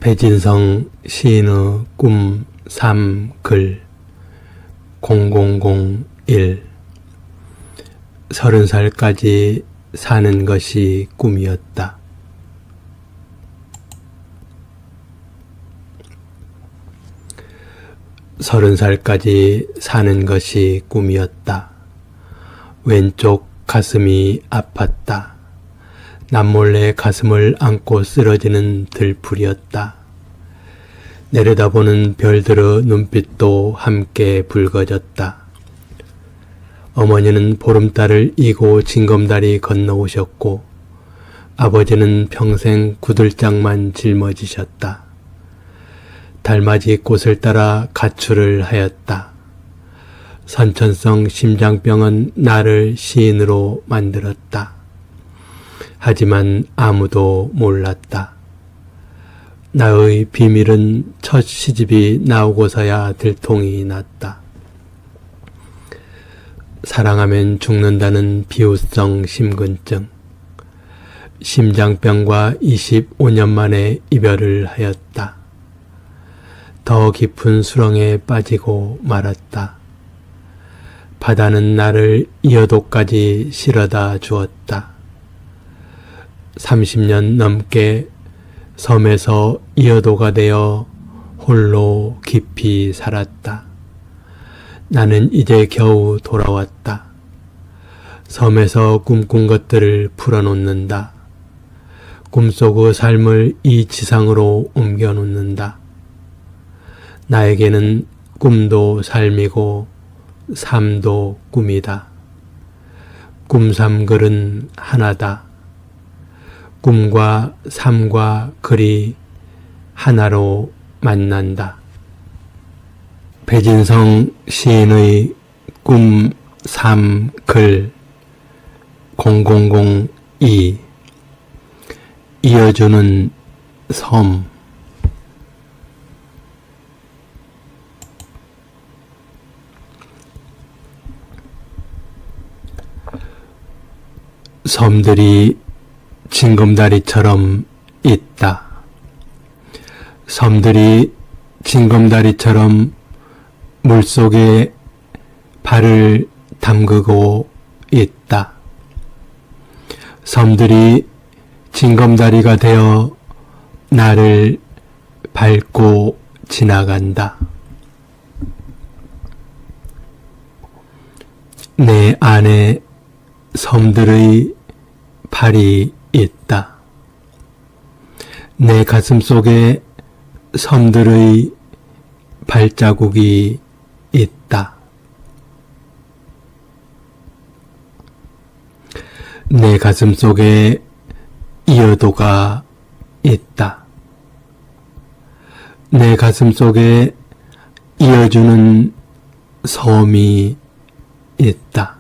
배진성 시인의 꿈 3글 0001 30살까지 사는 것이 꿈이었다. 서른 살까지 사는 것이 꿈이었다. 왼쪽 가슴이 아팠다. 남몰래 가슴을 안고 쓰러지는 들풀이었다. 내려다보는 별들의 눈빛도 함께 붉어졌다. 어머니는 보름달을 이고 징검다리 건너오셨고 아버지는 평생 구들장만 짊어지셨다. 달맞이 꽃을 따라 가출을 하였다. 선천성 심장병은 나를 시인으로 만들었다. 하지만 아무도 몰랐다. 나의 비밀은 첫 시집이 나오고서야 들통이 났다. 사랑하면 죽는다는 비후성 심근증. 심장병과 25년 만에 이별을 하였다. 더 깊은 수렁에 빠지고 말았다. 바다는 나를 이어도까지 실어다 주었다. 30년 넘게 섬에서 이어도가 되어 홀로 깊이 살았다. 나는 이제 겨우 돌아왔다. 섬에서 꿈꾼 것들을 풀어놓는다. 꿈속의 삶을 이 지상으로 옮겨놓는다. 나에게는 꿈도 삶이고 삶도 꿈이다. 꿈삼글은 하나다. 꿈과 삶과 글이 하나로 만난다. 배진성 시인의 꿈 3글 0002 이어주는 섬. 섬들이 징검다리처럼 있다. 섬들이 징검다리처럼 물속에 발을 담그고 있다. 섬들이 징검다리가 되어 나를 밟고 지나간다. 내 안에 섬들의 발이 있다. 내 가슴 속에 섬들의 발자국이 있다. 내 가슴 속에 이어도가 있다. 내 가슴 속에 이어주는 섬이 있다.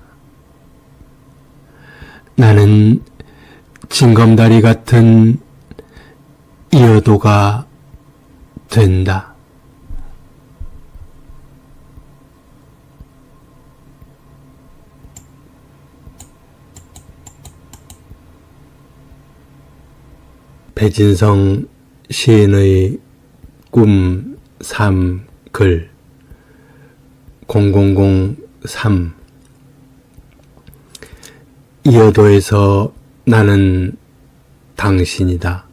나는 징검다리 같은 이어도가 된다. 배진성 시인의 꿈 3글 0003 이어도에서 나는 당신이다.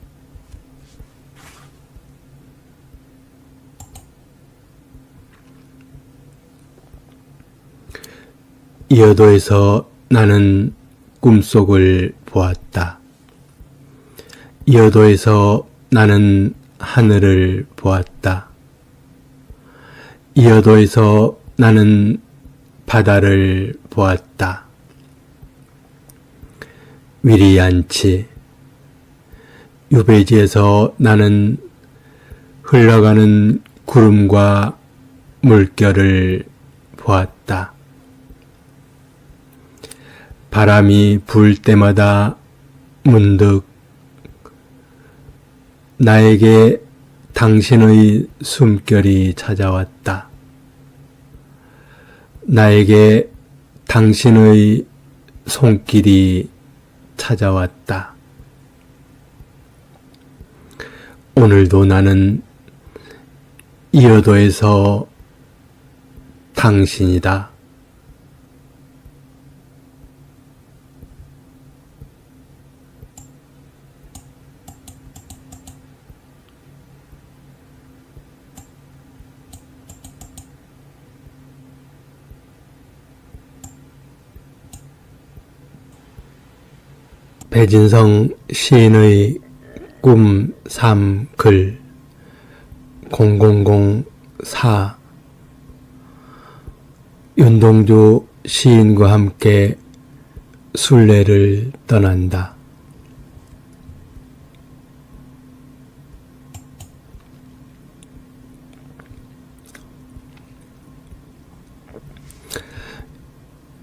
이어도에서 나는 꿈속을 보았다. 이어도에서 나는 하늘을 보았다. 이어도에서 나는 바다를 보았다. 위리안치 유배지에서 나는 흘러가는 구름과 물결을 보았다. 바람이 불 때마다 문득 나에게 당신의 숨결이 찾아왔다. 나에게 당신의 손길이 찾아왔다. 오늘도 나는 이어도에서 당신이다. 배진성 시인의 꿈 3글 0004 윤동주 시인과 함께 순례를 떠난다.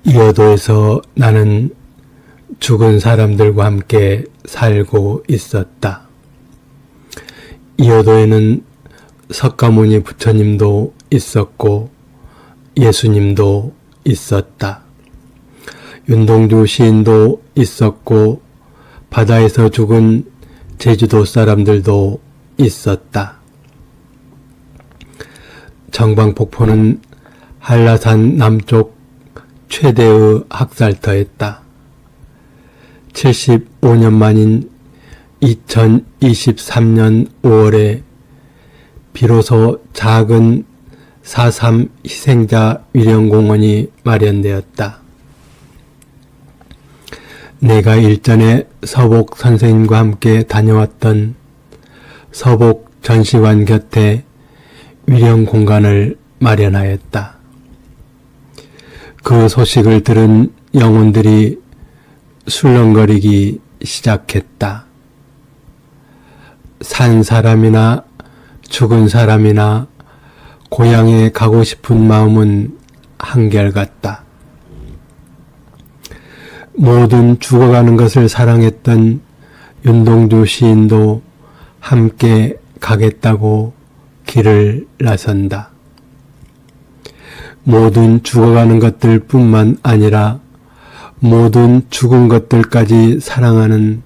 이어도에서 나는 죽은 사람들과 함께 살고 있었다. 이어도에는 석가모니 부처님도 있었고 예수님도 있었다. 윤동주 시인도 있었고 바다에서 죽은 제주도 사람들도 있었다. 정방폭포는 한라산 남쪽 최대의 학살터였다. 75년 만인 2023년 5월에 비로소 작은 4.3 희생자 위령공원이 마련되었다. 내가 일전에 서복 선생님과 함께 다녀왔던 서복 전시관 곁에 위령공간을 마련하였다. 그 소식을 들은 영혼들이 술렁거리기 시작했다. 산 사람이나 죽은 사람이나 고향에 가고 싶은 마음은 한결같다. 모든 죽어가는 것을 사랑했던 윤동주 시인도 함께 가겠다고 길을 나선다. 모든 죽어가는 것들 뿐만 아니라 모든 죽은 것들까지 사랑하는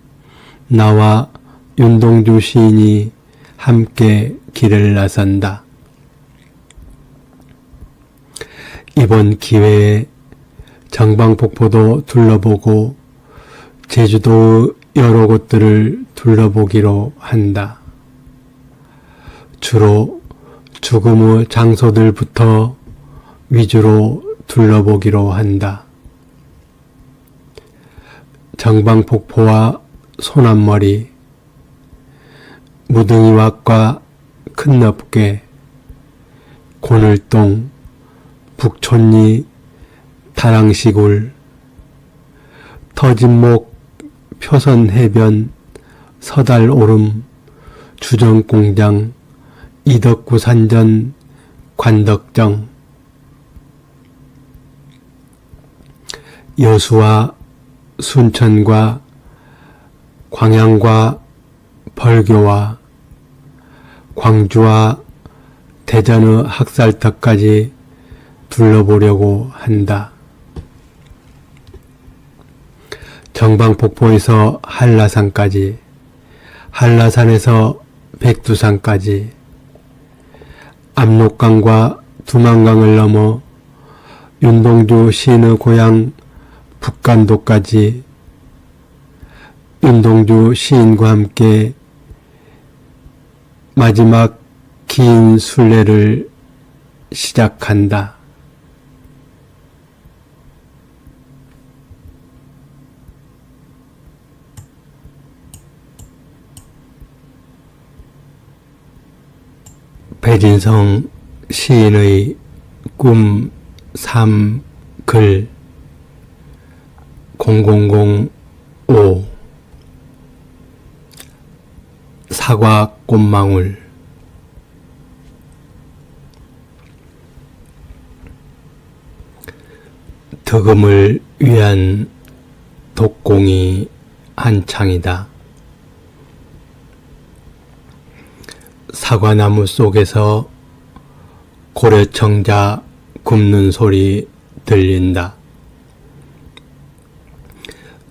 나와 윤동주 시인이 함께 길을 나선다. 이번 기회에 정방폭포도 둘러보고 제주도 여러 곳들을 둘러보기로 한다. 주로 죽음의 장소들부터 위주로 둘러보기로 한다. 정방폭포와 소남머리, 무등이왁과 큰넙괴, 고늘동, 북촌리, 다랑시굴, 터진목, 표선해변, 서달오름, 주정공장, 이덕구산전, 관덕정, 여수와 순천과 광양과 벌교와 광주와 대전의 학살터까지 둘러보려고 한다. 정방폭포에서 한라산까지, 한라산에서 백두산까지, 압록강과 두만강을 넘어 윤동주 시인의 고향 북간도까지 윤동주 시인과 함께 마지막 긴 순례를 시작한다. 배진성 시인의 꿈 3글 0005 사과 꽃망울. 덕음을 위한 독공이 한창이다. 사과나무 속에서 고래청자 굽는 소리 들린다.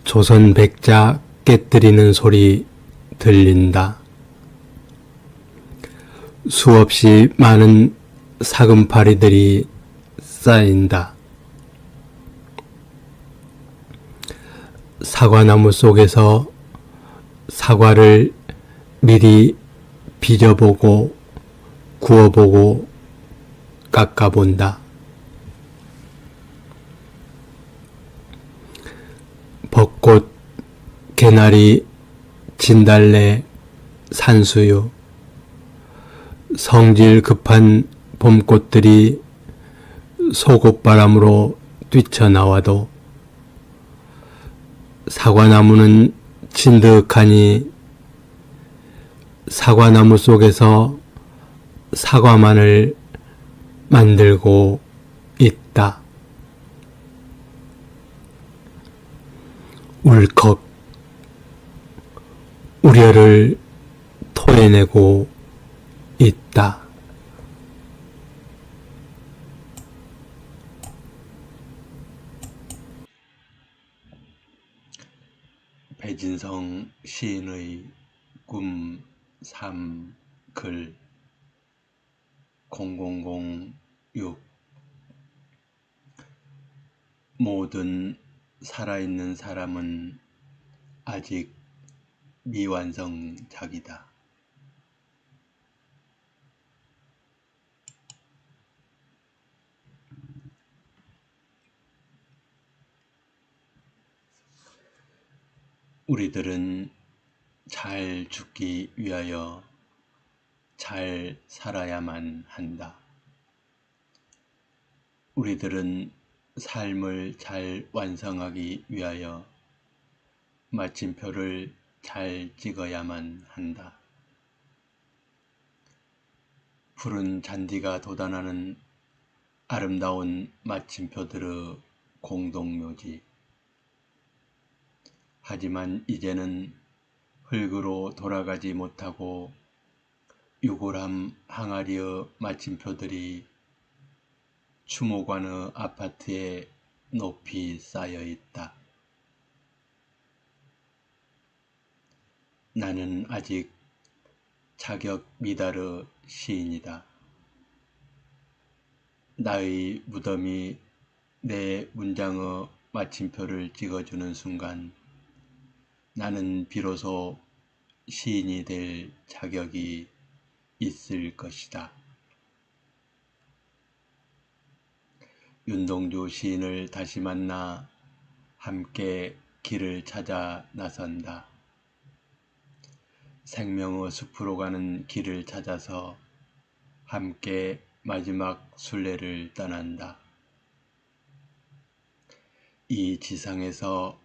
조선 백자 깨뜨리는 소리 들린다. 수없이 많은 사금파리들이 쌓인다. 사과나무 속에서 사과를 미리 빚어보고 구워보고 깎아본다. 벚꽃, 개나리, 진달래, 산수유, 성질 급한 봄꽃들이 속옷바람으로 뛰쳐나와도 사과나무는 진득하니 사과나무 속에서 사과만을 만들고 있다. 울컥 우려를 토해내고 있다. 배진성 시인의 꿈 3 글 0006 모든 살아있는 사람은 아직 미완성작이다. 우리들은 잘 죽기 위하여 잘 살아야만 한다. 우리들은 삶을 잘 완성하기 위하여 마침표를 잘 찍어야만 한다. 푸른 잔디가 돋아나는 아름다운 마침표들의 공동묘지. 하지만 이제는 흙으로 돌아가지 못하고 유골함 항아리의 마침표들이 추모관의 아파트에 높이 쌓여 있다. 나는 아직 자격 미달의 시인이다. 나의 무덤이 내 문장의 마침표를 찍어주는 순간 나는 비로소 시인이 될 자격이 있을 것이다. 윤동주 시인을 다시 만나 함께 길을 찾아 나선다. 생명의 숲으로 가는 길을 찾아서 함께 마지막 순례를 떠난다. 이 지상에서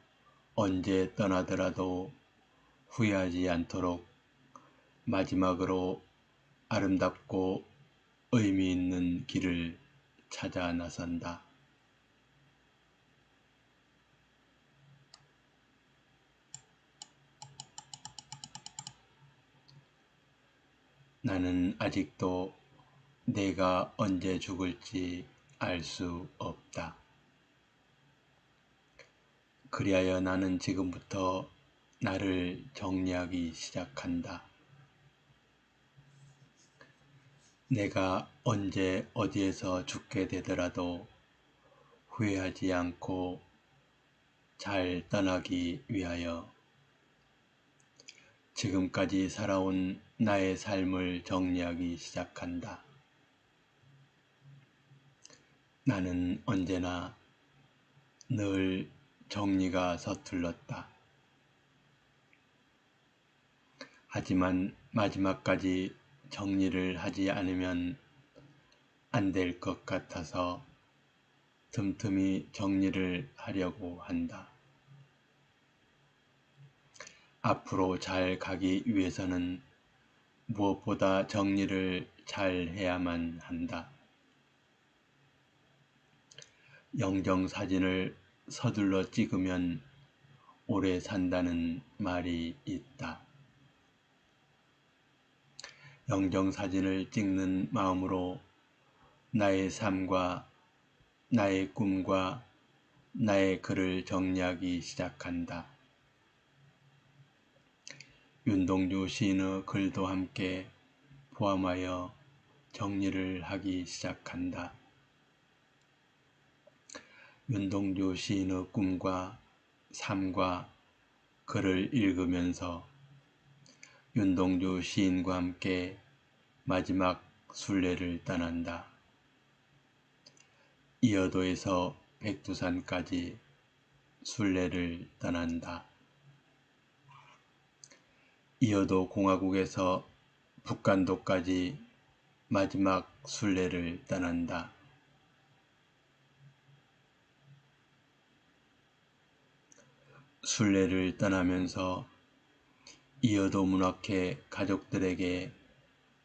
언제 떠나더라도 후회하지 않도록 마지막으로 아름답고 의미 있는 길을 찾아 나선다. 나는 아직도 내가 언제 죽을지 알 수 없다. 그리하여 나는 지금부터 나를 정리하기 시작한다. 내가 언제 어디에서 죽게 되더라도 후회하지 않고 잘 떠나기 위하여 지금까지 살아온 나의 삶을 정리하기 시작한다. 나는 언제나 늘 정리가 서툴렀다. 하지만 마지막까지 정리를 하지 않으면 안 될 것 같아서 틈틈이 정리를 하려고 한다. 앞으로 잘 가기 위해서는 무엇보다 정리를 잘 해야만 한다. 영정사진을 서둘러 찍으면 오래 산다는 말이 있다. 영정사진을 찍는 마음으로 나의 삶과 나의 꿈과 나의 글을 정리하기 시작한다. 윤동주 시인의 글도 함께 포함하여 정리를 하기 시작한다. 윤동주 시인의 꿈과 삶과 글을 읽으면서 윤동주 시인과 함께 마지막 순례를 떠난다. 이어도에서 백두산까지 순례를 떠난다. 이어도 공화국에서 북간도까지 마지막 순례를 떠난다. 순례를 떠나면서 이어도 문학회 가족들에게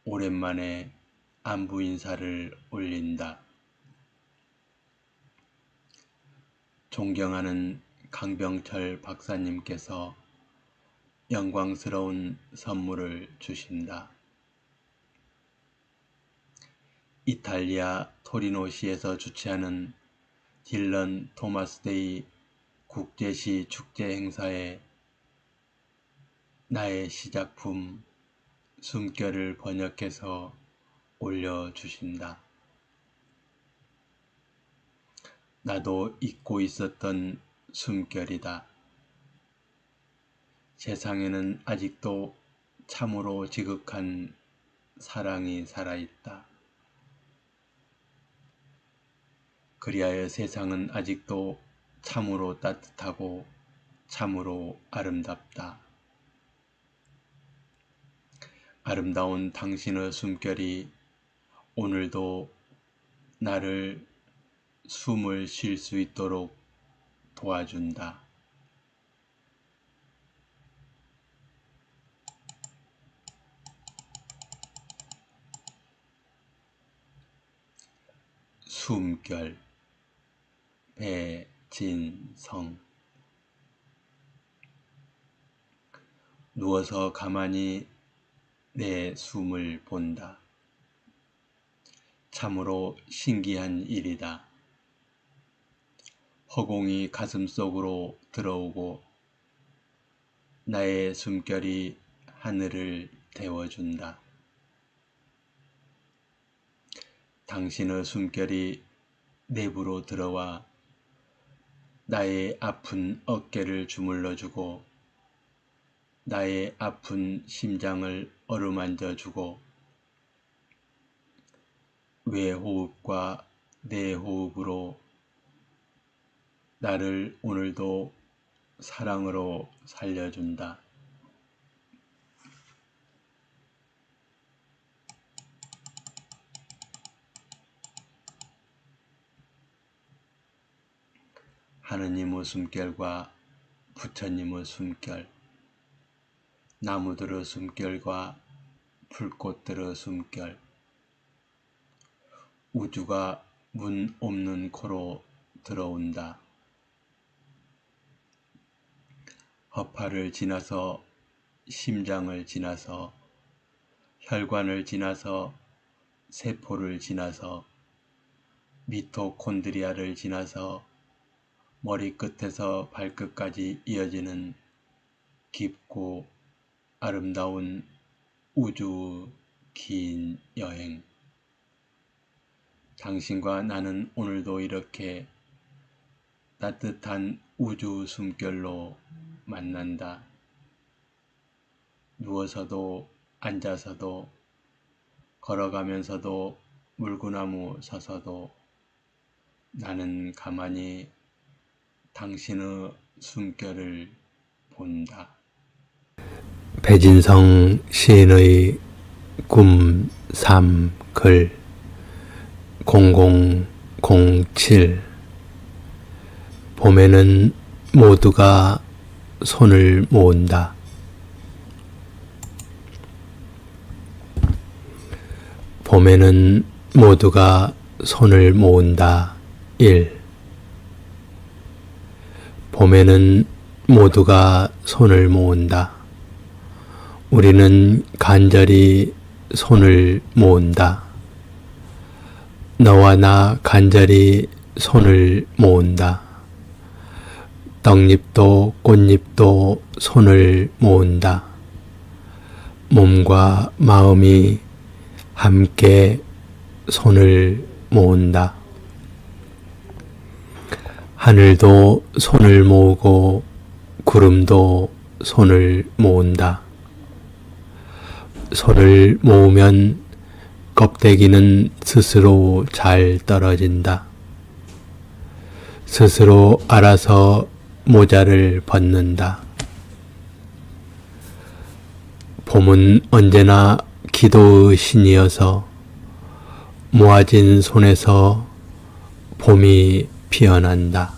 오랜만에 안부 인사를 올린다. 존경하는 강병철 박사님께서 영광스러운 선물을 주신다. 이탈리아 토리노시에서 주최하는 딜런 토마스데이 국제시 축제 행사에 나의 시작품 숨결을 번역해서 올려주신다. 나도 잊고 있었던 숨결이다. 세상에는 아직도 참으로 지극한 사랑이 살아있다. 그리하여 세상은 아직도 참으로 따뜻하고 참으로 아름답다. 아름다운 당신의 숨결이 오늘도 나를 숨을 쉴 수 있도록 도와준다. 숨결 배진성. 누워서 가만히 내 숨을 본다. 참으로 신기한 일이다. 허공이 가슴속으로 들어오고 나의 숨결이 하늘을 데워준다. 당신의 숨결이 내부로 들어와 나의 아픈 어깨를 주물러주고 나의 아픈 심장을 어루만져주고 외호흡과 내호흡으로 나를 오늘도 사랑으로 살려준다. 하느님의 숨결과 부처님의 숨결, 나무들의 숨결과 풀꽃들의 숨결, 우주가 문 없는 코로 들어온다. 허파를 지나서 심장을 지나서 혈관을 지나서 세포를 지나서 미토콘드리아를 지나서 머리끝에서 발끝까지 이어지는 깊고 아름다운 우주 긴 여행. 당신과 나는 오늘도 이렇게 따뜻한 우주 숨결로 만난다. 누워서도 앉아서도 걸어가면서도 물구나무 서서도 나는 가만히 당신의 숨결을 본다. 배진성 시인의 꿈, 삶, 글 0007. 봄에는 모두가 손을 모은다. 봄에는 모두가 손을 모은다. 1. 봄에는 모두가 손을 모은다. 우리는 간절히 손을 모은다. 너와 나 간절히 손을 모은다. 떡잎도 꽃잎도 손을 모은다. 몸과 마음이 함께 손을 모은다. 하늘도 손을 모으고 구름도 손을 모은다. 손을 모으면 껍데기는 스스로 잘 떨어진다. 스스로 알아서 모자를 벗는다. 봄은 언제나 기도의 신이어서 모아진 손에서 봄이 피어난다.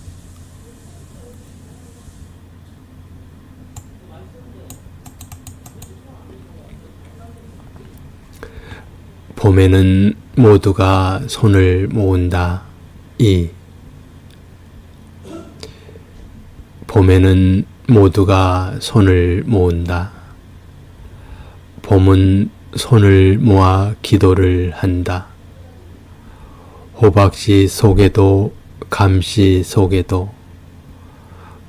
봄에는 모두가 손을 모은다. 봄에는 모두가 손을 모은다. 봄은 손을 모아 기도를 한다. 호박씨 속에도 감씨 속에도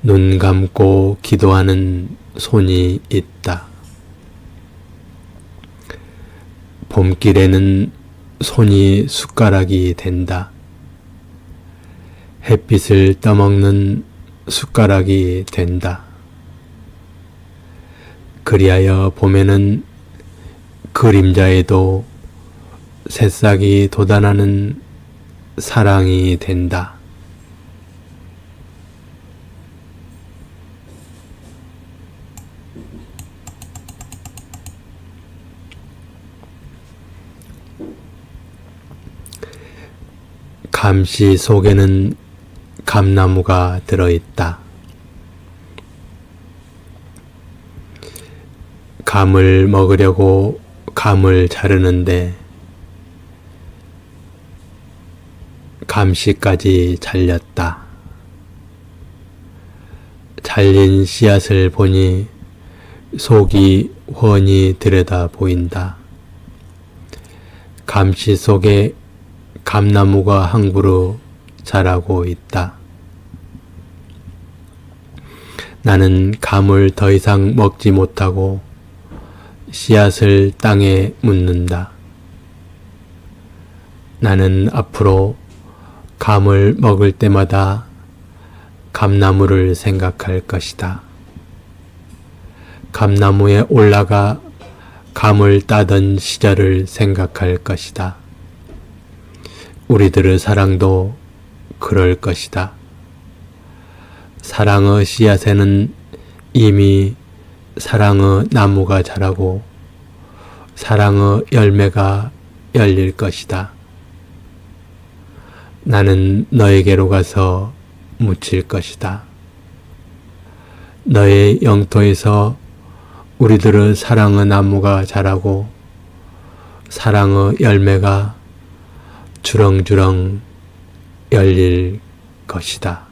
눈 감고 기도하는 손이 있다. 봄길에는 손이 숟가락이 된다. 햇빛을 떠먹는 숟가락이 된다. 그리하여 봄에는 그림자에도 새싹이 돋아나는 사랑이 된다. 감씨 속에는 감나무가 들어있다. 감을 먹으려고 감을 자르는데 감씨까지 잘렸다. 잘린 씨앗을 보니 속이 훤히 들여다 보인다. 감씨 속에 감나무가 한 그루 자라고 있다. 나는 감을 더 이상 먹지 못하고 씨앗을 땅에 묻는다. 나는 앞으로 감을 먹을 때마다 감나무를 생각할 것이다. 감나무에 올라가 감을 따던 시절을 생각할 것이다. 우리들의 사랑도 그럴 것이다. 사랑의 씨앗에는 이미 사랑의 나무가 자라고 사랑의 열매가 열릴 것이다. 나는 너에게로 가서 묻힐 것이다. 너의 영토에서 우리들의 사랑의 나무가 자라고 사랑의 열매가 주렁주렁 열릴 것이다.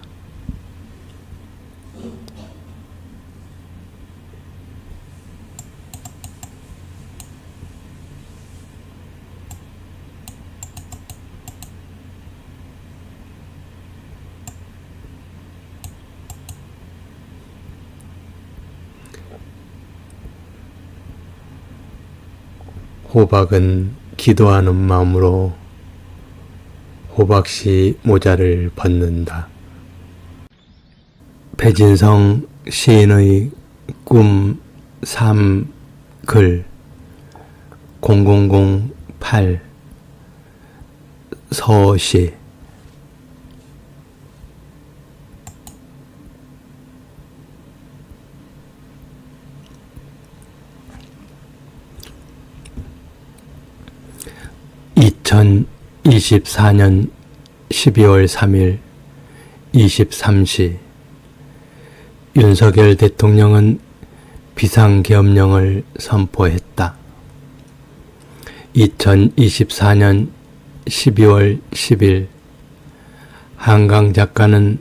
호박은 기도하는 마음으로 호박씨 모자를 벗는다. 배진성 시인의 꿈 3 글 0008 서시 2024년 12월 3일 23시 윤석열 대통령은 비상계엄령을 선포했다. 2024년 12월 10일 한강 작가는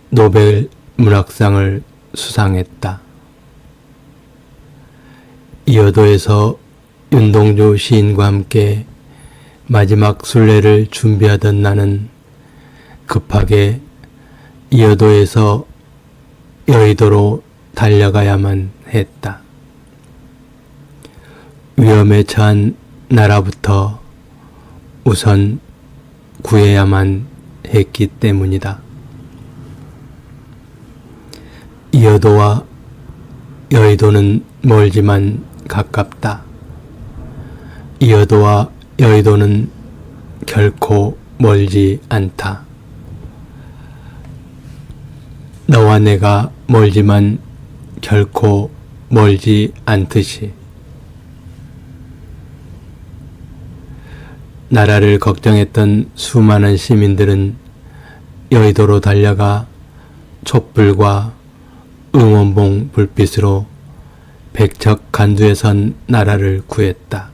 노벨 문학상을 수상했다. 이어도에서 윤동주 시인과 함께 마지막 순례를 준비하던 나는 급하게 이어도에서 여의도로 달려가야만 했다. 위험에 처한 나라부터 우선 구해야만 했기 때문이다. 이어도와 여의도는 멀지만 가깝다. 이어도와 여의도는 결코 멀지 않다. 너와 내가 멀지만 결코 멀지 않듯이 나라를 걱정했던 수많은 시민들은 여의도로 달려가 촛불과 응원봉 불빛으로 백척 간두에 선 나라를 구했다.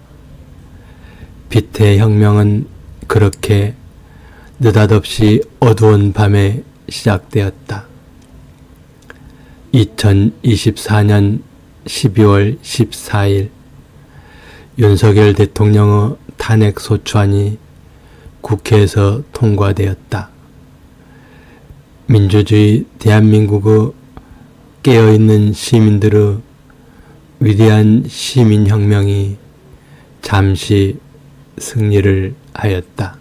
빛의 혁명은 그렇게 느닷없이 어두운 밤에 시작되었다. 2024년 12월 14일 윤석열 대통령의 탄핵소추안이 국회에서 통과되었다. 민주주의 대한민국의 깨어있는 시민들의 위대한 시민혁명이 잠시 승리를 하였다.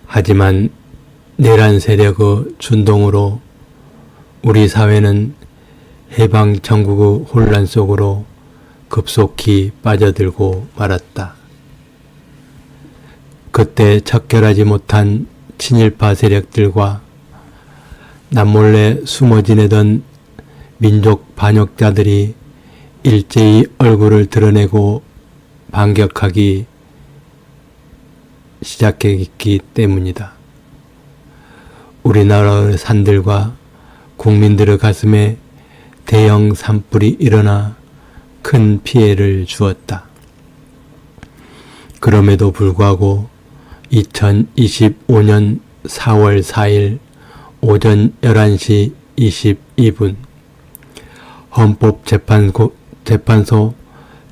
하지만 내란 세력의 준동으로 우리 사회는 해방 전국의 혼란 속으로 급속히 빠져들고 말았다. 그때 척결하지 못한 친일파 세력들과 남몰래 숨어 지내던 민족 반역자들이 일제히 얼굴을 드러내고 반격하기 시작했기 때문이다. 우리나라의 산들과 국민들의 가슴에 대형 산불이 일어나 큰 피해를 주었다. 그럼에도 불구하고 2025년 4월 4일 오전 11시 22분 헌법재판소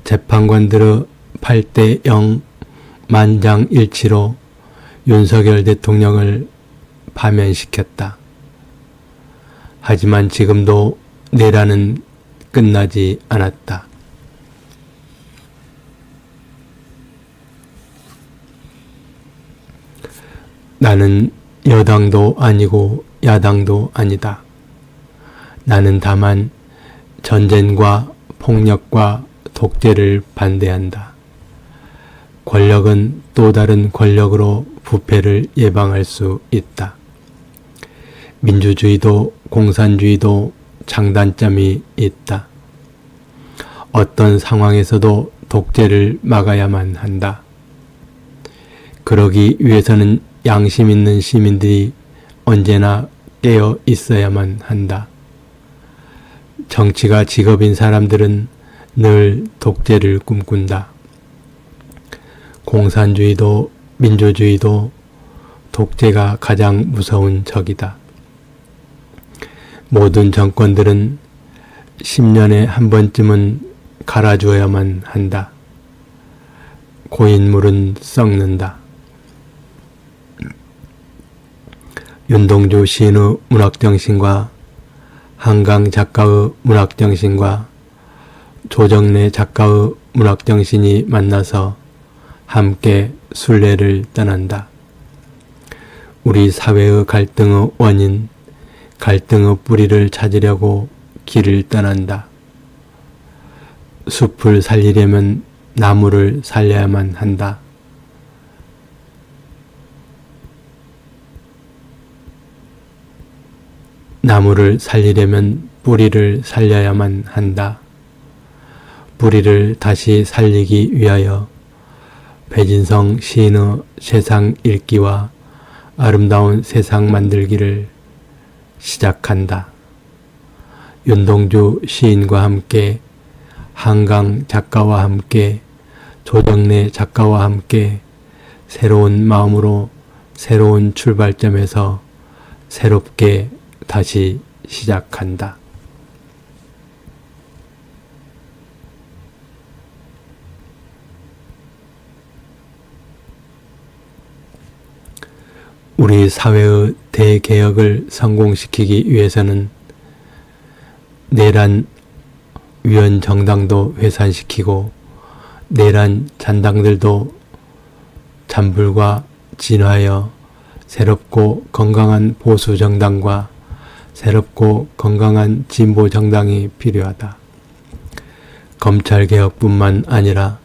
재판관들의 8대0 만장일치로 윤석열 대통령을 파면시켰다. 하지만 지금도 내란은 끝나지 않았다. 나는 여당도 아니고 야당도 아니다. 나는 다만 전쟁과 폭력과 독재를 반대한다. 권력은 또 다른 권력으로 부패를 예방할 수 있다. 민주주의도 공산주의도 장단점이 있다. 어떤 상황에서도 독재를 막아야만 한다. 그러기 위해서는 양심 있는 시민들이 언제나 깨어 있어야만 한다. 정치가 직업인 사람들은 늘 독재를 꿈꾼다. 공산주의도 민주주의도 독재가 가장 무서운 적이다. 모든 정권들은 10년에 한 번쯤은 갈아주어야만 한다. 고인물은 썩는다. 윤동주 시인의 문학정신과 한강 작가의 문학정신과 조정래 작가의 문학정신이 만나서 함께 순례를 떠난다. 우리 사회의 갈등의 원인, 갈등의 뿌리를 찾으려고 길을 떠난다. 숲을 살리려면 나무를 살려야만 한다. 나무를 살리려면 뿌리를 살려야만 한다. 뿌리를 다시 살리기 위하여 배진성 시인의 세상 읽기와 아름다운 세상 만들기를 시작한다. 윤동주 시인과 함께 한강 작가와 함께 조정래 작가와 함께 새로운 마음으로 새로운 출발점에서 새롭게 다시 시작한다. 우리 사회의 대개혁을 성공시키기 위해서는 내란 위원 정당도 해산시키고 내란 잔당들도 잔불과 진화하여 새롭고 건강한 보수 정당과 새롭고 건강한 진보 정당이 필요하다. 검찰개혁뿐만 아니라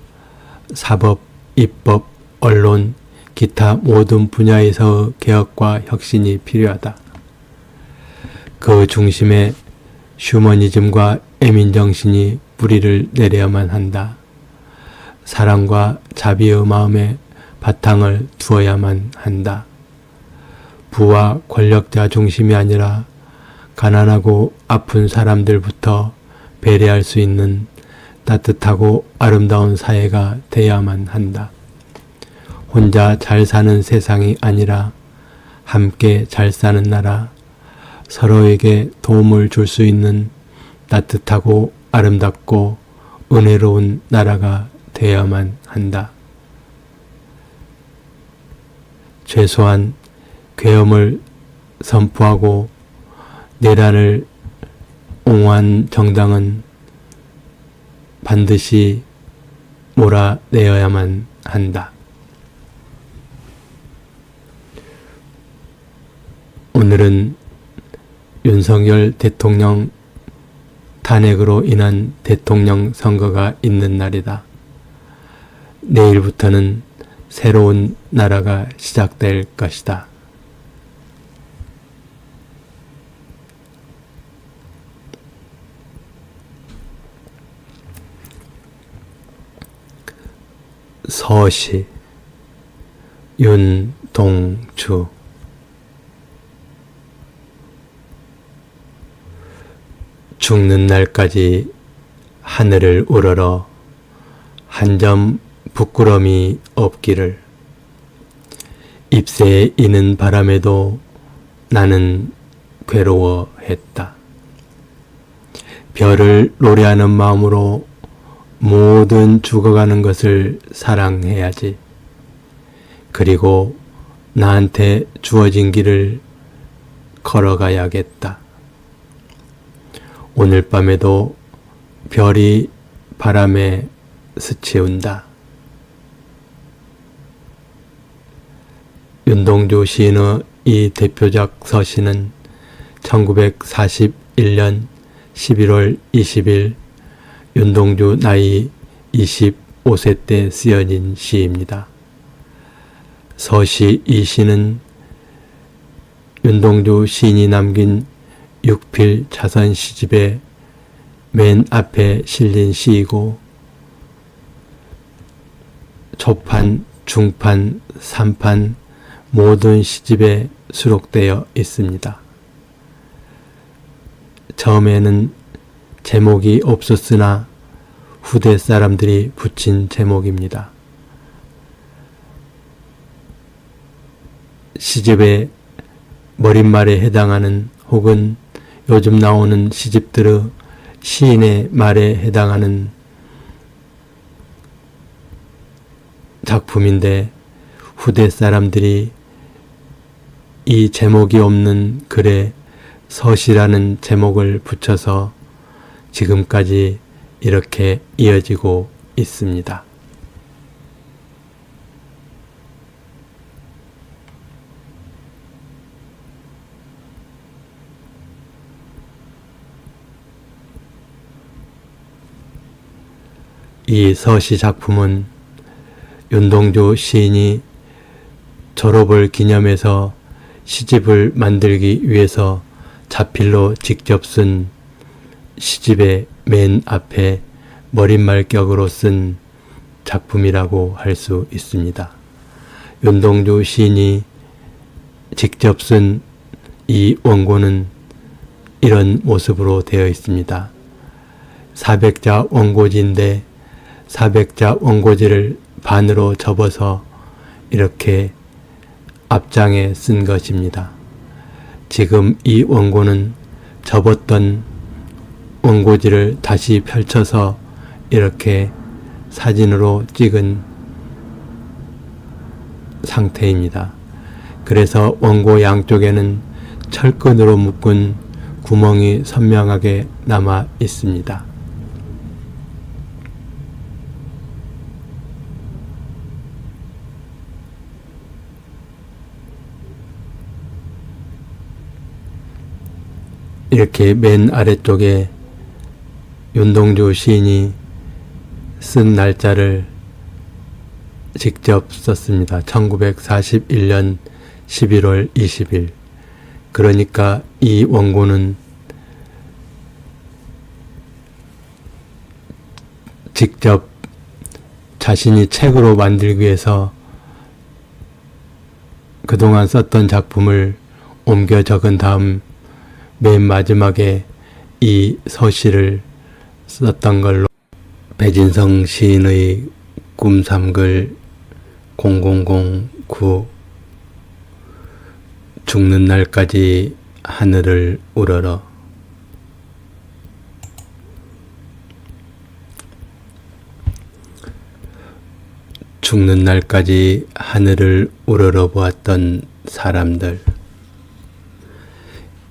사법, 입법, 언론, 기타 모든 분야에서의 개혁과 혁신이 필요하다. 그 중심에 휴머니즘과 애민정신이 뿌리를 내려야만 한다. 사랑과 자비의 마음에 바탕을 두어야만 한다. 부와 권력자 중심이 아니라 가난하고 아픈 사람들부터 배려할 수 있는 따뜻하고 아름다운 사회가 되어야만 한다. 혼자 잘 사는 세상이 아니라 함께 잘 사는 나라, 서로에게 도움을 줄 수 있는 따뜻하고 아름답고 은혜로운 나라가 되어야만 한다. 최소한 계엄을 선포하고 내란을 옹호한 정당은 반드시 몰아내어야만 한다. 오늘은 윤석열 대통령 탄핵으로 인한 대통령 선거가 있는 날이다. 내일부터는 새로운 나라가 시작될 것이다. 서시 윤동주. 죽는 날까지 하늘을 우러러 한 점 부끄럼이 없기를. 잎새에 이는 바람에도 나는 괴로워했다. 별을 노래하는 마음으로 모든 죽어가는 것을 사랑해야지. 그리고 나한테 주어진 길을 걸어가야겠다. 오늘 밤에도 별이 바람에 스치운다. 윤동주 시인의 이 대표작 서시는 1941년 11월 20일 윤동주 나이 25세 때 쓰여진 시입니다. 서시 이 시는 윤동주 시인이 남긴 6필 자선 시집의 맨 앞에 실린 시이고 초판, 중판, 3판 모든 시집에 수록되어 있습니다. 처음에는 제목이 없었으나 후대 사람들이 붙인 제목입니다. 시집의 머릿말에 해당하는 혹은 요즘 나오는 시집들의 시인의 말에 해당하는 작품인데 후대 사람들이 이 제목이 없는 글에 서시라는 제목을 붙여서 지금까지 이렇게 이어지고 있습니다. 이 서시 작품은 윤동주 시인이 졸업을 기념해서 시집을 만들기 위해서 자필로 직접 쓴 시집의 맨 앞에 머릿말격으로 쓴 작품이라고 할 수 있습니다. 윤동주 시인이 직접 쓴 이 원고는 이런 모습으로 되어 있습니다. 400자 원고지인데 400자 원고지를 반으로 접어서 이렇게 앞장에 쓴 것입니다. 지금 이 원고는 접었던 원고지를 다시 펼쳐서 이렇게 사진으로 찍은 상태입니다. 그래서 원고 양쪽에는 철근으로 묶은 구멍이 선명하게 남아 있습니다. 이렇게 맨 아래쪽에 윤동주 시인이 쓴 날짜를 직접 썼습니다. 1941년 11월 20일. 그러니까 이 원고는 직접 자신이 책으로 만들기 위해서 그동안 썼던 작품을 옮겨 적은 다음 맨 마지막에 이 서시를 썼던 걸로 배진성 시인의 꿈삼글 0009 죽는 날까지 하늘을 우러러. 죽는 날까지 하늘을 우러러 보았던 사람들.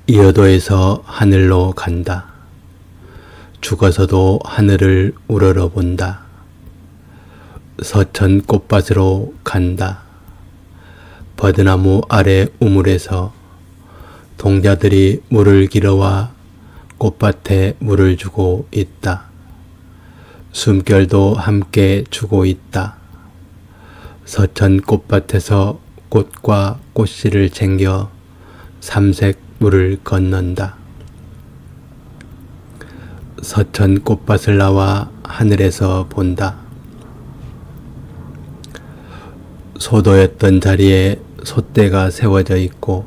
이어도에서 하늘로 간다. 죽어서도 하늘을 우러러 본다. 서천 꽃밭으로 간다. 버드나무 아래 우물에서 동자들이 물을 길어와 꽃밭에 물을 주고 있다. 숨결도 함께 주고 있다. 서천 꽃밭에서 꽃과 꽃씨를 챙겨 삼색 물을 건넌다. 서천 꽃밭을 나와 하늘에서 본다. 소도였던 자리에 솥대가 세워져 있고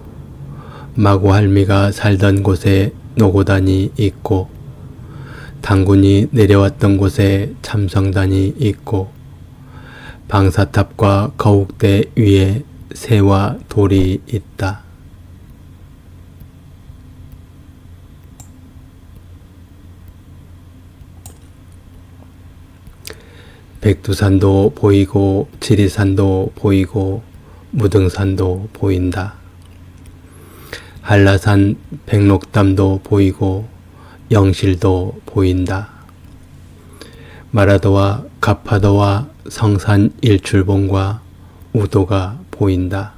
마구할미가 살던 곳에 노고단이 있고 당군이 내려왔던 곳에 참성단이 있고 방사탑과 거욱대 위에 새와 돌이 있다. 백두산도 보이고 지리산도 보이고 무등산도 보인다. 한라산 백록담도 보이고 영실도 보인다. 마라도와 가파도와 성산 일출봉과 우도가 보인다.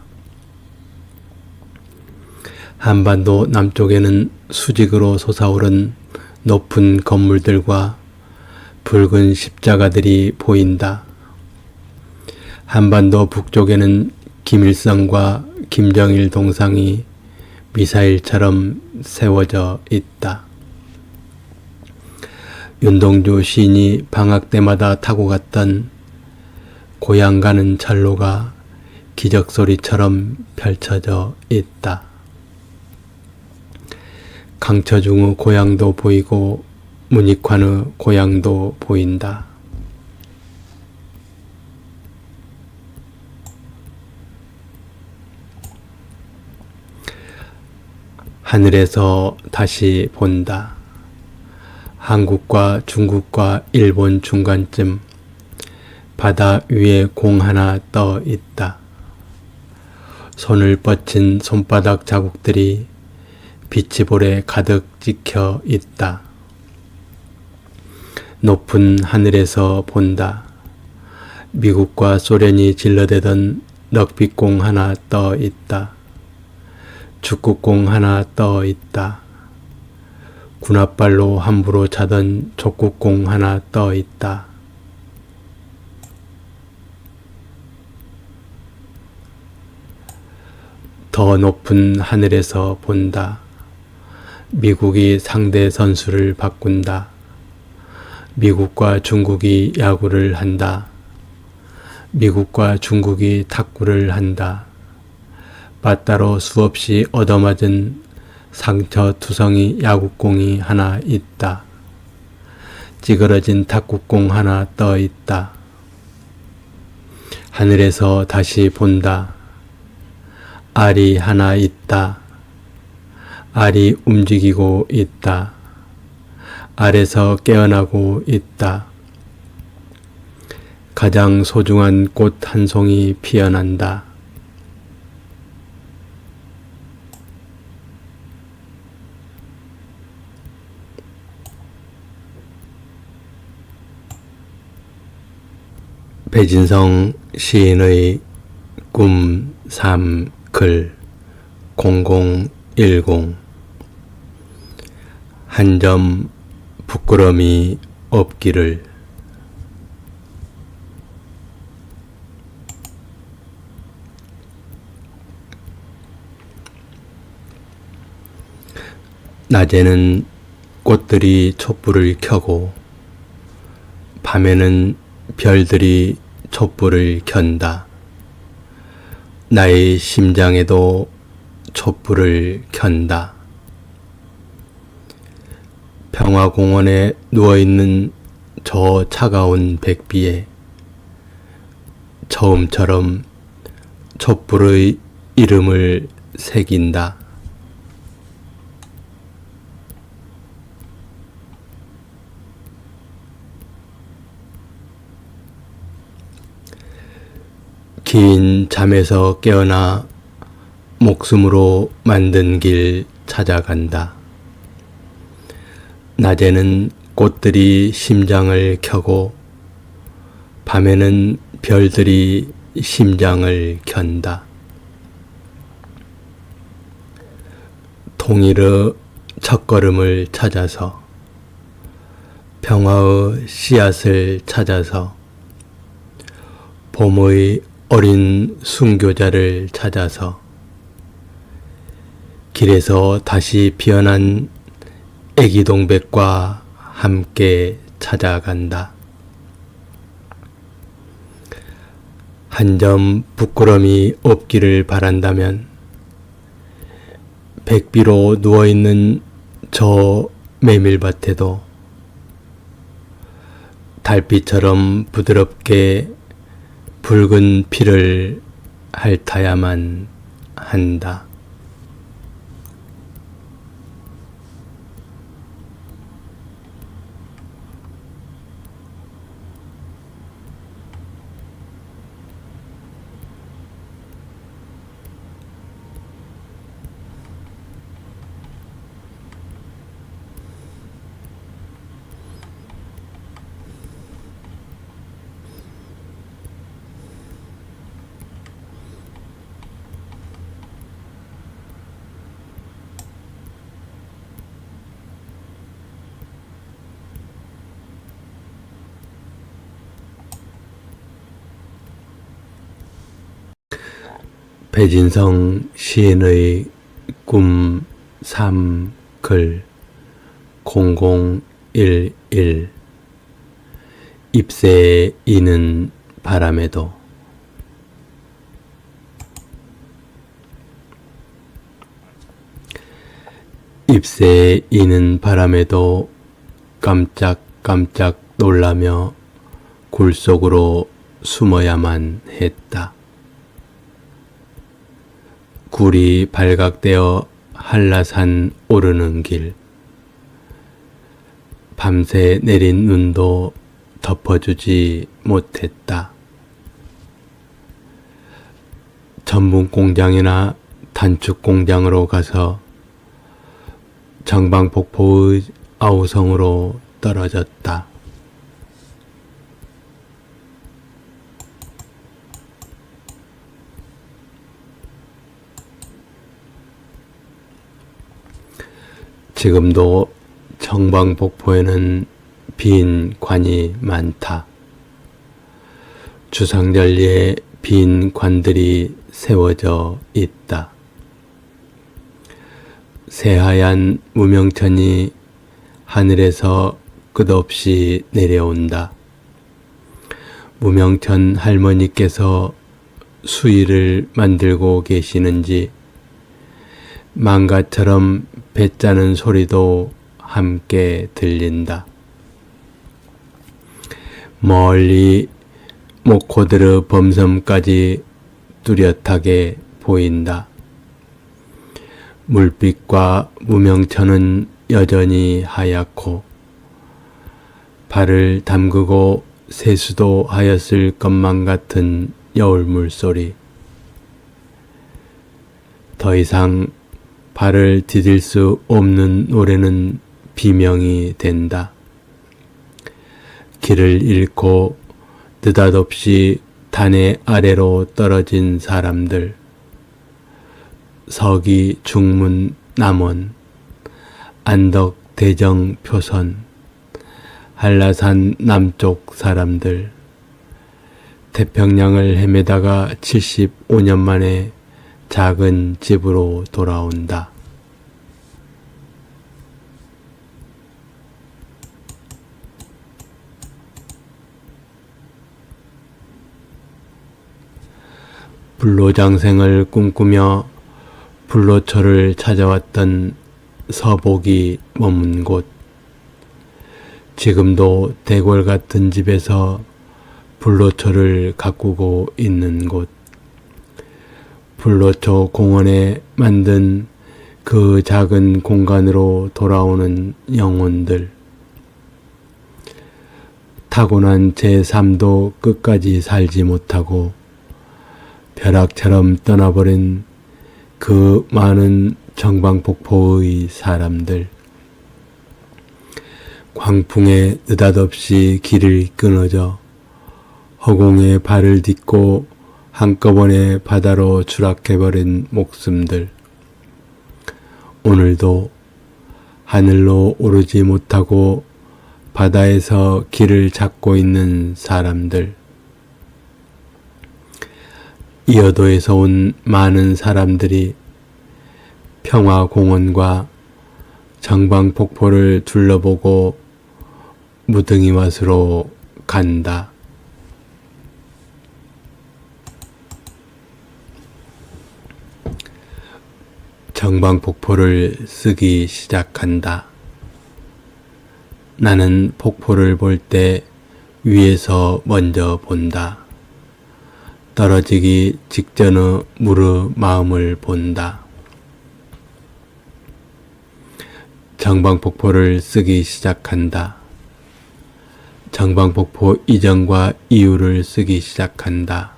한반도 남쪽에는 수직으로 솟아오른 높은 건물들과 붉은 십자가들이 보인다. 한반도 북쪽에는 김일성과 김정일 동상이 미사일처럼 세워져 있다. 윤동주 시인이 방학 때마다 타고 갔던 고향 가는 철로가 기적소리처럼 펼쳐져 있다. 강처중의 고향도 보이고 문익환의 고향도 보인다. 하늘에서 다시 본다. 한국과 중국과 일본 중간쯤 바다 위에 공 하나 떠 있다. 손을 뻗친 손바닥 자국들이 비치볼에 가득 찍혀 있다. 높은 하늘에서 본다. 미국과 소련이 질러대던 럭비공 하나 떠 있다. 축구공 하나 떠 있다. 군홧발로 함부로 차던 족구공 하나 떠 있다. 더 높은 하늘에서 본다. 미국이 상대 선수를 바꾼다. 미국과 중국이 야구를 한다. 미국과 중국이 탁구를 한다. 맞따로 수없이 얻어맞은 상처투성이 야구공이 하나 있다. 찌그러진 탁구공 하나 떠 있다. 하늘에서 다시 본다. 알이 하나 있다. 알이 움직이고 있다. 알에서 깨어나고 있다. 가장 소중한 꽃 한 송이 피어난다. 배진성 시인의 꿈 3 글 0010 한 점 부끄럼이 없기를. 낮에는 꽃들이 촛불을 켜고 밤에는 별들이 촛불을 켠다. 나의 심장에도 촛불을 켠다. 평화공원에 누워있는 저 차가운 백비에 처음처럼 촛불의 이름을 새긴다. 긴 잠에서 깨어나 목숨으로 만든 길 찾아간다. 낮에는 꽃들이 심장을 켜고 밤에는 별들이 심장을 켠다. 통일의 첫걸음을 찾아서 평화의 씨앗을 찾아서 봄의 어린 순교자를 찾아서 길에서 다시 피어난 애기 동백과 함께 찾아간다. 한 점 부끄럼이 없기를 바란다면 백비로 누워있는 저 메밀밭에도 달빛처럼 부드럽게 붉은 피를 핥아야만 한다. 배진성 시인의 꿈 3 글 0011 잎새에 이는 바람에도. 잎새에 이는 바람에도 깜짝깜짝 놀라며 굴 속으로 숨어야만 했다. 굴이 발각되어 한라산 오르는 길, 밤새 내린 눈도 덮어주지 못했다. 전분 공장이나 단축 공장으로 가서 정방폭포의 아우성으로 떨어졌다. 지금도 정방폭포에는 빈 관이 많다. 주상절리에 빈 관들이 세워져 있다. 새하얀 무명천이 하늘에서 끝없이 내려온다. 무명천 할머니께서 수의를 만들고 계시는지 망가처럼 배 짜는 소리도 함께 들린다. 멀리 모코드르 범섬까지 뚜렷하게 보인다. 물빛과 무명천은 여전히 하얗고 발을 담그고 세수도 하였을 것만 같은 여울 물소리. 더 이상 발을 디딜 수 없는 노래는 비명이 된다. 길을 잃고 느닷없이 단의 아래로 떨어진 사람들, 서기, 중문, 남원, 안덕, 대정, 표선, 한라산 남쪽 사람들, 태평양을 헤매다가 75년 만에 작은 집으로 돌아온다. 불로장생을 꿈꾸며 불로초를 찾아왔던 서복이 머문 곳, 지금도 대궐 같은 집에서 불로초를 가꾸고 있는 곳, 불로초 공원에 만든 그 작은 공간으로 돌아오는 영혼들, 타고난 제3도 끝까지 살지 못하고 벼락처럼 떠나버린 그 많은 정방폭포의 사람들, 광풍에 느닷없이 길을 끊어져 허공에 발을 딛고 한꺼번에 바다로 추락해버린 목숨들, 오늘도 하늘로 오르지 못하고 바다에서 길을 찾고 있는 사람들, 이어도에서 온 많은 사람들이 평화공원과 정방폭포를 둘러보고 무등이와수로 간다. 정방폭포를 쓰기 시작한다. 나는 폭포를 볼 때 위에서 먼저 본다. 떨어지기 직전의 물의 마음을 본다. 정방폭포를 쓰기 시작한다. 정방폭포 이전과 이후를 쓰기 시작한다.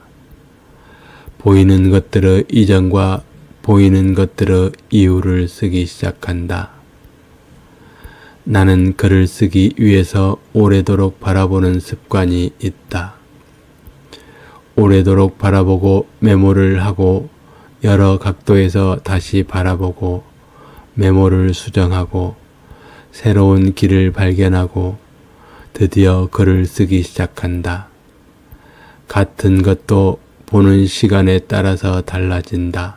보이는 것들의 이전과 보이는 것들의 이후를 쓰기 시작한다. 나는 글을 쓰기 위해서 오래도록 바라보는 습관이 있다. 오래도록 바라보고 메모를 하고 여러 각도에서 다시 바라보고 메모를 수정하고 새로운 길을 발견하고 드디어 글을 쓰기 시작한다. 같은 것도 보는 시간에 따라서 달라진다.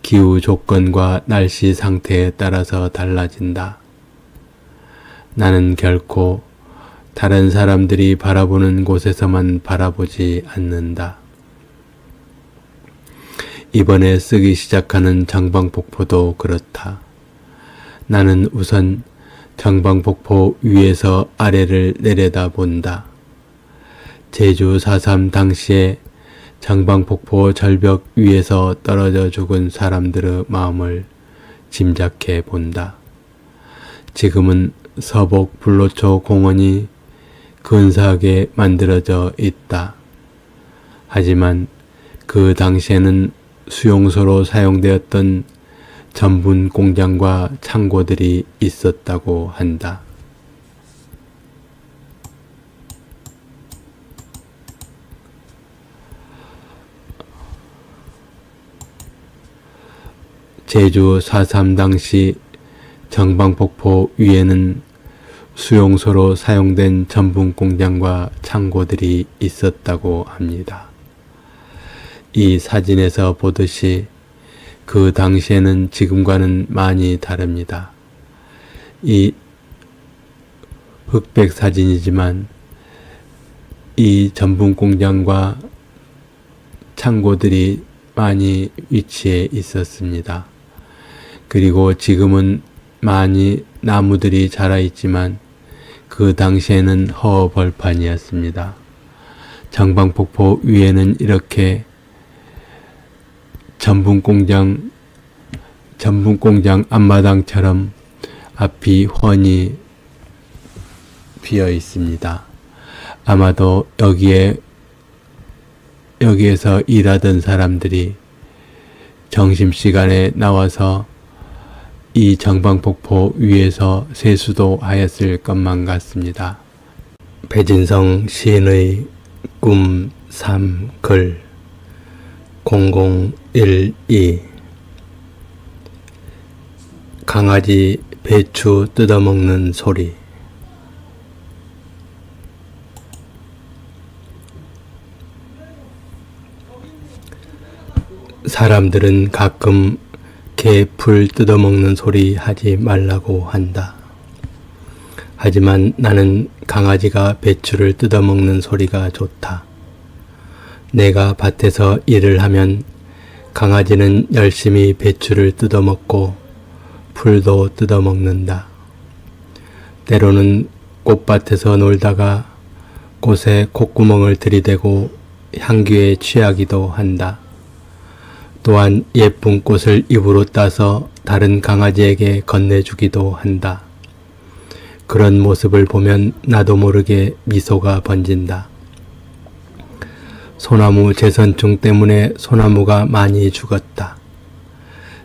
기후 조건과 날씨 상태에 따라서 달라진다. 나는 결코 다른 사람들이 바라보는 곳에서만 바라보지 않는다. 이번에 쓰기 시작하는 정방폭포도 그렇다. 나는 우선 정방폭포 위에서 아래를 내려다본다. 제주 4.3 당시에 정방폭포 절벽 위에서 떨어져 죽은 사람들의 마음을 짐작해 본다. 지금은 서복 불로초 공원이 근사하게 만들어져 있다. 하지만 그 당시에는 수용소로 사용되었던 전분 공장과 창고들이 있었다고 한다. 제주 4.3 당시 정방폭포 위에는 수용소로 사용된 전분 공장과 창고들이 있었다고 합니다. 이 사진에서 보듯이 그 당시에는 지금과는 많이 다릅니다. 이 흑백 사진이지만 이 전분 공장과 창고들이 많이 위치해 있었습니다. 그리고 지금은 많이 나무들이 자라 있지만 그 당시에는 허벌판이었습니다. 정방폭포 위에는 이렇게 전분공장 앞마당처럼 앞이 훤히 비어 있습니다. 아마도 여기에서 일하던 사람들이 점심시간에 나와서 이 정방폭포 위에서 세수도 하였을 것만 같습니다. 배진성 시인의 꿈 3 글 0012 강아지 배추 뜯어먹는 소리. 사람들은 가끔 개 풀 뜯어먹는 소리 하지 말라고 한다. 하지만 나는 강아지가 배추를 뜯어먹는 소리가 좋다. 내가 밭에서 일을 하면 강아지는 열심히 배추를 뜯어먹고 풀도 뜯어먹는다. 때로는 꽃밭에서 놀다가 꽃에 콧구멍을 들이대고 향기에 취하기도 한다. 또한 예쁜 꽃을 입으로 따서 다른 강아지에게 건네주기도 한다. 그런 모습을 보면 나도 모르게 미소가 번진다. 소나무 재선충 때문에 소나무가 많이 죽었다.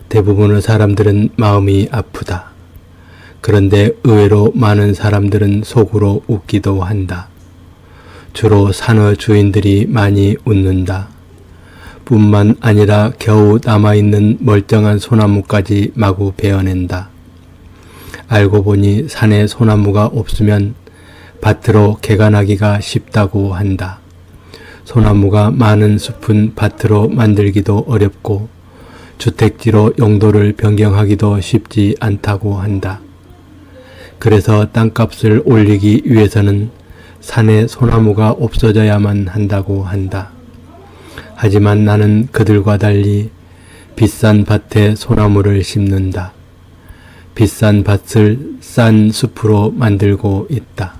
대부분의 사람들은 마음이 아프다. 그런데 의외로 많은 사람들은 속으로 웃기도 한다. 주로 산의 주인들이 많이 웃는다. 뿐만 아니라 겨우 남아있는 멀쩡한 소나무까지 마구 베어낸다. 알고 보니 산에 소나무가 없으면 밭으로 개가 나기가 쉽다고 한다. 소나무가 많은 숲은 밭으로 만들기도 어렵고 주택지로 용도를 변경하기도 쉽지 않다고 한다. 그래서 땅값을 올리기 위해서는 산에 소나무가 없어져야만 한다고 한다. 하지만 나는 그들과 달리 비싼 밭에 소나무를 심는다. 비싼 밭을 싼 숲으로 만들고 있다.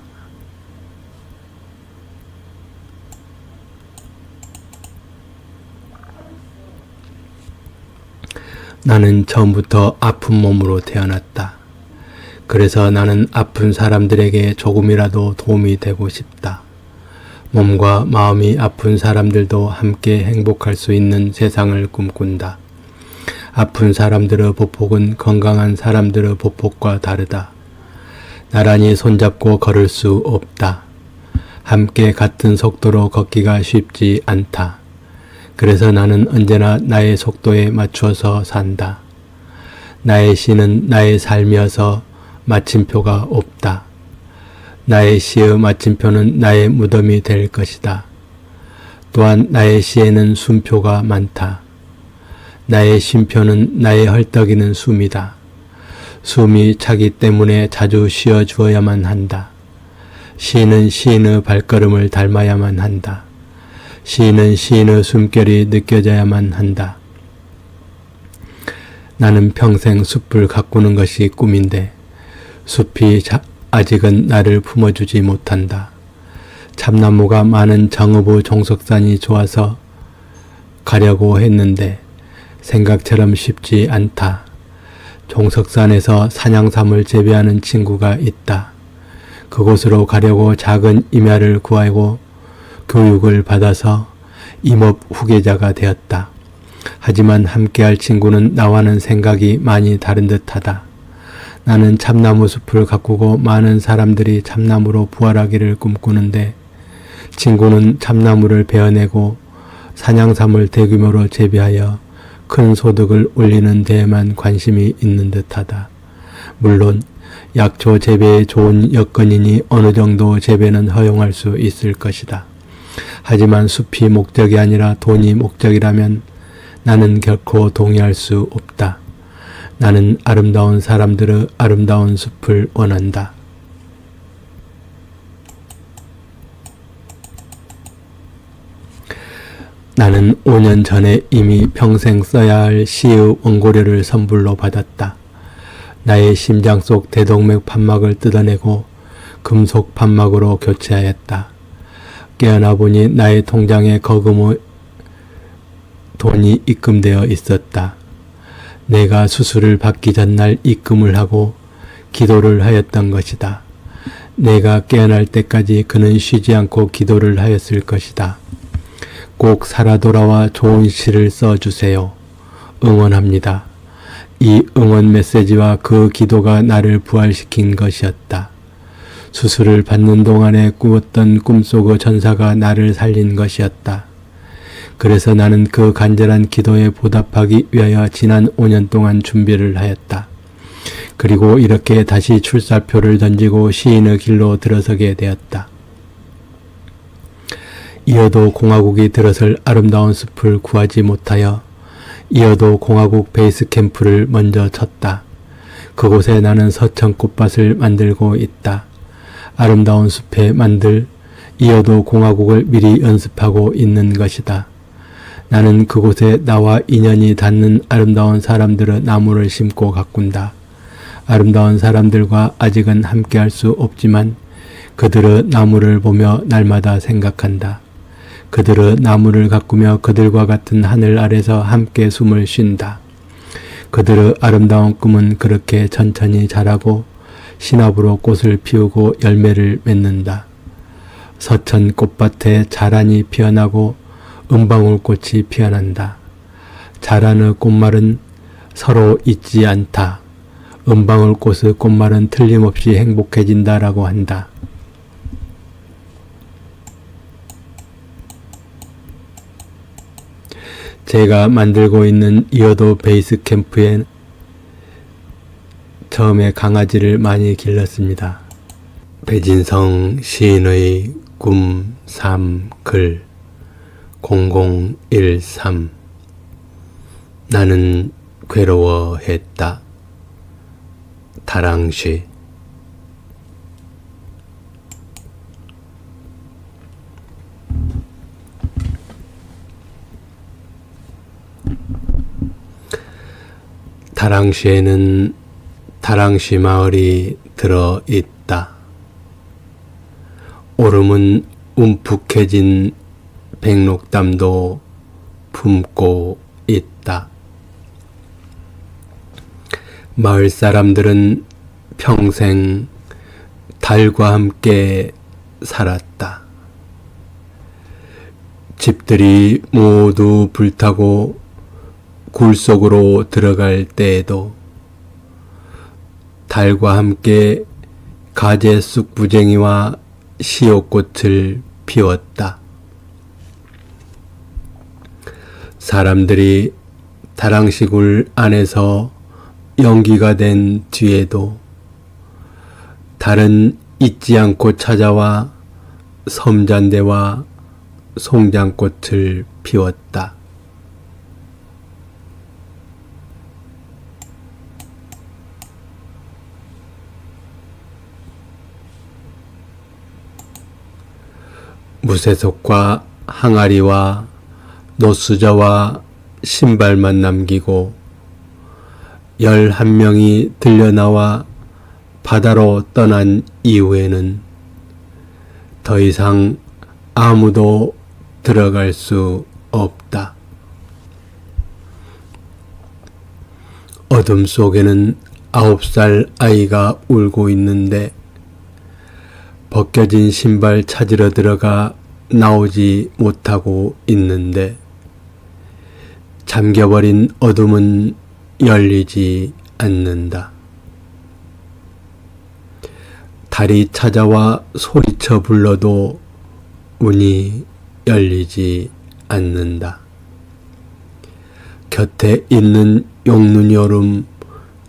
나는 처음부터 아픈 몸으로 태어났다. 그래서 나는 아픈 사람들에게 조금이라도 도움이 되고 싶다. 몸과 마음이 아픈 사람들도 함께 행복할 수 있는 세상을 꿈꾼다. 아픈 사람들의 보폭은 건강한 사람들의 보폭과 다르다. 나란히 손잡고 걸을 수 없다. 함께 같은 속도로 걷기가 쉽지 않다. 그래서 나는 언제나 나의 속도에 맞추어서 산다. 나의 시는 나의 삶이어서 마침표가 없다. 나의 시의 마침표는 나의 무덤이 될 것이다. 또한 나의 시에는 숨표가 많다. 나의 쉼표는 나의 헐떡이는 숨이다. 숨이 차기 때문에 자주 쉬어 주어야만 한다. 시인은 시인의 발걸음을 닮아야만 한다. 시인은 시인의 숨결이 느껴져야만 한다. 나는 평생 숲을 가꾸는 것이 꿈인데 숲이 아직은 나를 품어주지 못한다. 참나무가 많은 정읍의 종석산이 좋아서 가려고 했는데 생각처럼 쉽지 않다. 종석산에서 산양삼을 재배하는 친구가 있다. 그곳으로 가려고 작은 임야를 구하고 교육을 받아서 임업 후계자가 되었다. 하지만 함께할 친구는 나와는 생각이 많이 다른 듯하다. 나는 참나무 숲을 가꾸고 많은 사람들이 참나무로 부활하기를 꿈꾸는데 친구는 참나무를 베어내고 산양삼을 대규모로 재배하여 큰 소득을 올리는 데에만 관심이 있는 듯하다. 물론 약초 재배에 좋은 여건이니 어느 정도 재배는 허용할 수 있을 것이다. 하지만 숲이 목적이 아니라 돈이 목적이라면 나는 결코 동의할 수 없다. 나는 아름다운 사람들의 아름다운 숲을 원한다. 나는 5년 전에 이미 평생 써야 할 시의 원고료를 선불로 받았다. 나의 심장 속 대동맥 판막을 뜯어내고 금속 판막으로 교체하였다. 깨어나 보니 나의 통장에 거금의 돈이 입금되어 있었다. 내가 수술을 받기 전날 입금을 하고 기도를 하였던 것이다. 내가 깨어날 때까지 그는 쉬지 않고 기도를 하였을 것이다. 꼭 살아 돌아와 좋은 시를 써주세요. 응원합니다. 이 응원 메시지와 그 기도가 나를 부활시킨 것이었다. 수술을 받는 동안에 꾸었던 꿈속의 전사가 나를 살린 것이었다. 그래서 나는 그 간절한 기도에 보답하기 위하여 지난 5년 동안 준비를 하였다. 그리고 이렇게 다시 출사표를 던지고 시인의 길로 들어서게 되었다. 이어도 공화국이 들어설 아름다운 숲을 구하지 못하여 이어도 공화국 베이스 캠프를 먼저 쳤다. 그곳에 나는 서천 꽃밭을 만들고 있다. 아름다운 숲에 만들 이어도 공화국을 미리 연습하고 있는 것이다. 나는 그곳에 나와 인연이 닿는 아름다운 사람들의 나무를 심고 가꾼다. 아름다운 사람들과 아직은 함께할 수 없지만 그들의 나무를 보며 날마다 생각한다. 그들의 나무를 가꾸며 그들과 같은 하늘 아래서 함께 숨을 쉰다. 그들의 아름다운 꿈은 그렇게 천천히 자라고 신압으로 꽃을 피우고 열매를 맺는다. 서천 꽃밭에 자란이 피어나고 은방울꽃이 피어난다. 자란의 꽃말은 서로 잊지 않다. 은방울꽃의 꽃말은 틀림없이 행복해진다라고 한다. 제가 만들고 있는 이어도 베이스 캠프엔 처음에 강아지를 많이 길렀습니다. 배진성 시인의 꿈, 삶, 글 0013 나는 괴로워했다. 다랑쥐 다랑시에는 다랑시 마을이 들어있다. 오름은 움푹해진 백록담도 품고 있다. 마을 사람들은 평생 달과 함께 살았다. 집들이 모두 불타고 굴 속으로 들어갈 때에도 달과 함께 가재쑥 부쟁이와 시옷꽃을 피웠다. 사람들이 다랑시굴 안에서 연기가 된 뒤에도 달은 잊지 않고 찾아와 섬잔대와 송장꽃을 피웠다. 무쇠석과 항아리와 노수저와 신발만 남기고 11명이 들려나와 바다로 떠난 이후에는 더 이상 아무도 들어갈 수 없다. 어둠 속에는 9살 아이가 울고 있는데 벗겨진 신발 찾으러 들어가 나오지 못하고 있는데 잠겨버린 어둠은 열리지 않는다. 달이 찾아와 소리쳐 불러도 문이 열리지 않는다. 곁에 있는 용눈이 오름,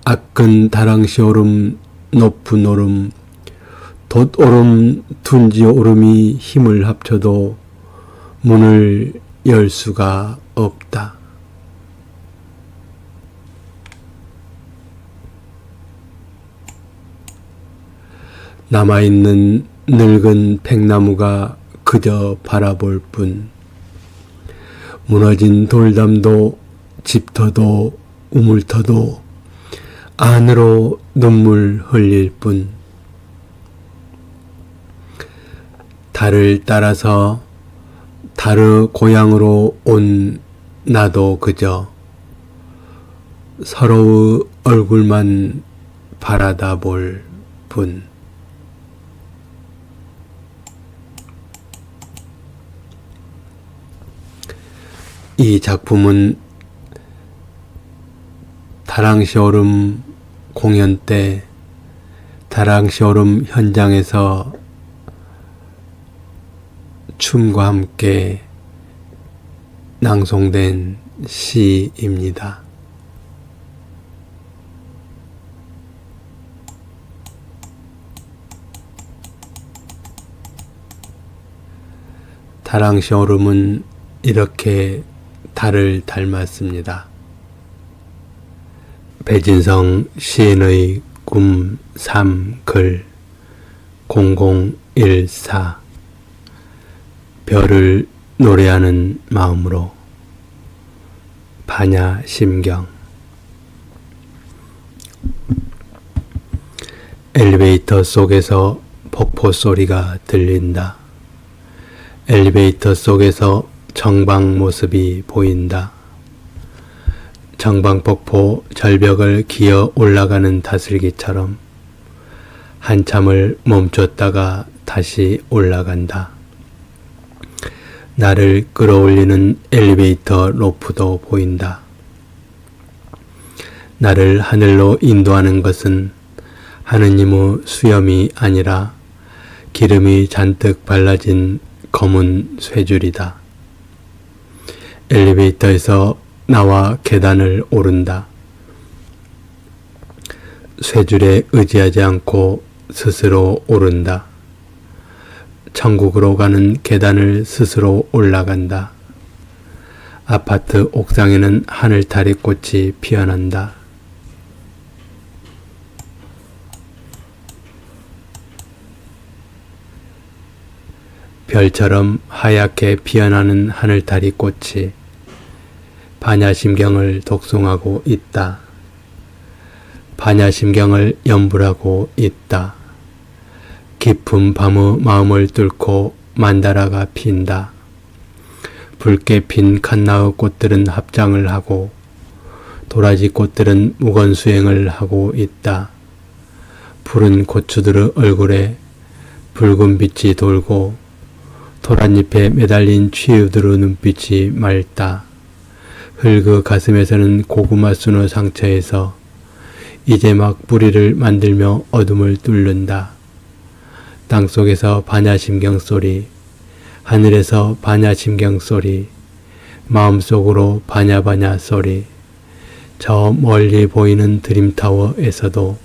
악근 다랑시 오름, 높은 오름, 돛오름, 둔지오름이 힘을 합쳐도 문을 열 수가 없다. 남아있는 늙은 팽나무가 그저 바라볼 뿐, 무너진 돌담도 집터도 우물터도 안으로 눈물 흘릴 뿐, 달을 따라서 달의 고향으로 온 나도 그저 서로의 얼굴만 바라다 볼 뿐. 이 작품은 다랑시 오름 공연 때 다랑시오름 현장에서 춤과 함께 낭송된 시입니다. 다랑시오름은 이렇게 달을 닮았습니다. 배진성 시인의 꿈 3글 0014 별을 노래하는 마음으로 반야심경. 엘리베이터 속에서 폭포 소리가 들린다. 엘리베이터 속에서 정방 모습이 보인다. 정방폭포 절벽을 기어 올라가는 다슬기처럼 한참을 멈췄다가 다시 올라간다. 나를 끌어올리는 엘리베이터 로프도 보인다. 나를 하늘로 인도하는 것은 하느님의 수염이 아니라 기름이 잔뜩 발라진 검은 쇠줄이다. 엘리베이터에서 나와 계단을 오른다. 쇠줄에 의지하지 않고 스스로 오른다. 천국으로 가는 계단을 스스로 올라간다. 아파트 옥상에는 하늘다리꽃이 피어난다. 별처럼 하얗게 피어나는 하늘다리꽃이 반야심경을 독송하고 있다. 반야심경을 연불하고 있다. 깊은 밤의 마음을 뚫고 만다라가 핀다. 붉게 핀 칸나의 꽃들은 합장을 하고 도라지 꽃들은 무건수행을 하고 있다. 푸른 고추들의 얼굴에 붉은 빛이 돌고 도란잎에 매달린 취우들의 눈빛이 맑다. 흙의 가슴에서는 고구마 순의 상처에서 이제 막 뿌리를 만들며 어둠을 뚫는다. 땅속에서 반야심경 소리, 하늘에서 반야심경 소리, 마음속으로 반야반야 소리, 저 멀리 보이는 드림타워에서도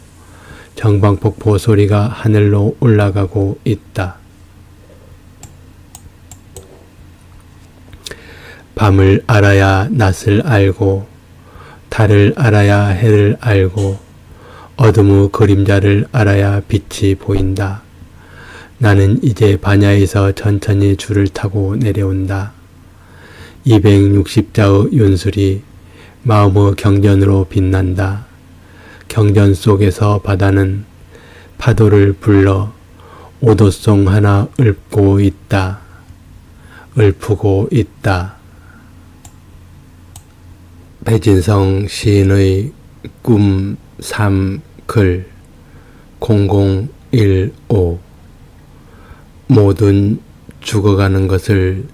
정방폭포 소리가 하늘로 올라가고 있다. 밤을 알아야 낮을 알고 달을 알아야 해를 알고 어둠의 그림자를 알아야 빛이 보인다. 나는 이제 반야에서 천천히 줄을 타고 내려온다. 260자의 윤술이 마음의 경전으로 빛난다. 경전 속에서 바다는 파도를 불러 오도송 하나 읊고 있다. 읊고 있다. 배진성 시인의 꿈 3글 0015 모든 죽어가는 것을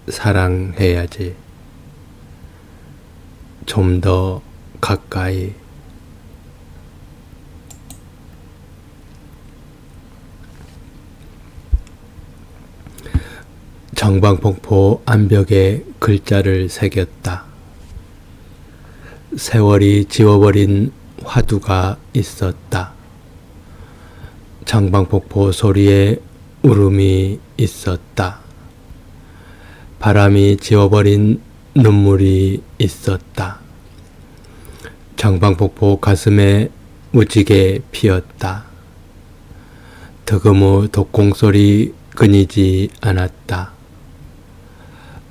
사랑해야지. 좀 더 가까이. 정방폭포 암벽에 글자를 새겼다. 세월이 지워버린 화두가 있었다. 정방폭포 소리에 울음이 있었다. 바람이 지워버린 눈물이 있었다. 정방폭포 가슴에 무지개 피었다. 득음의 독공소리 끊이지 않았다.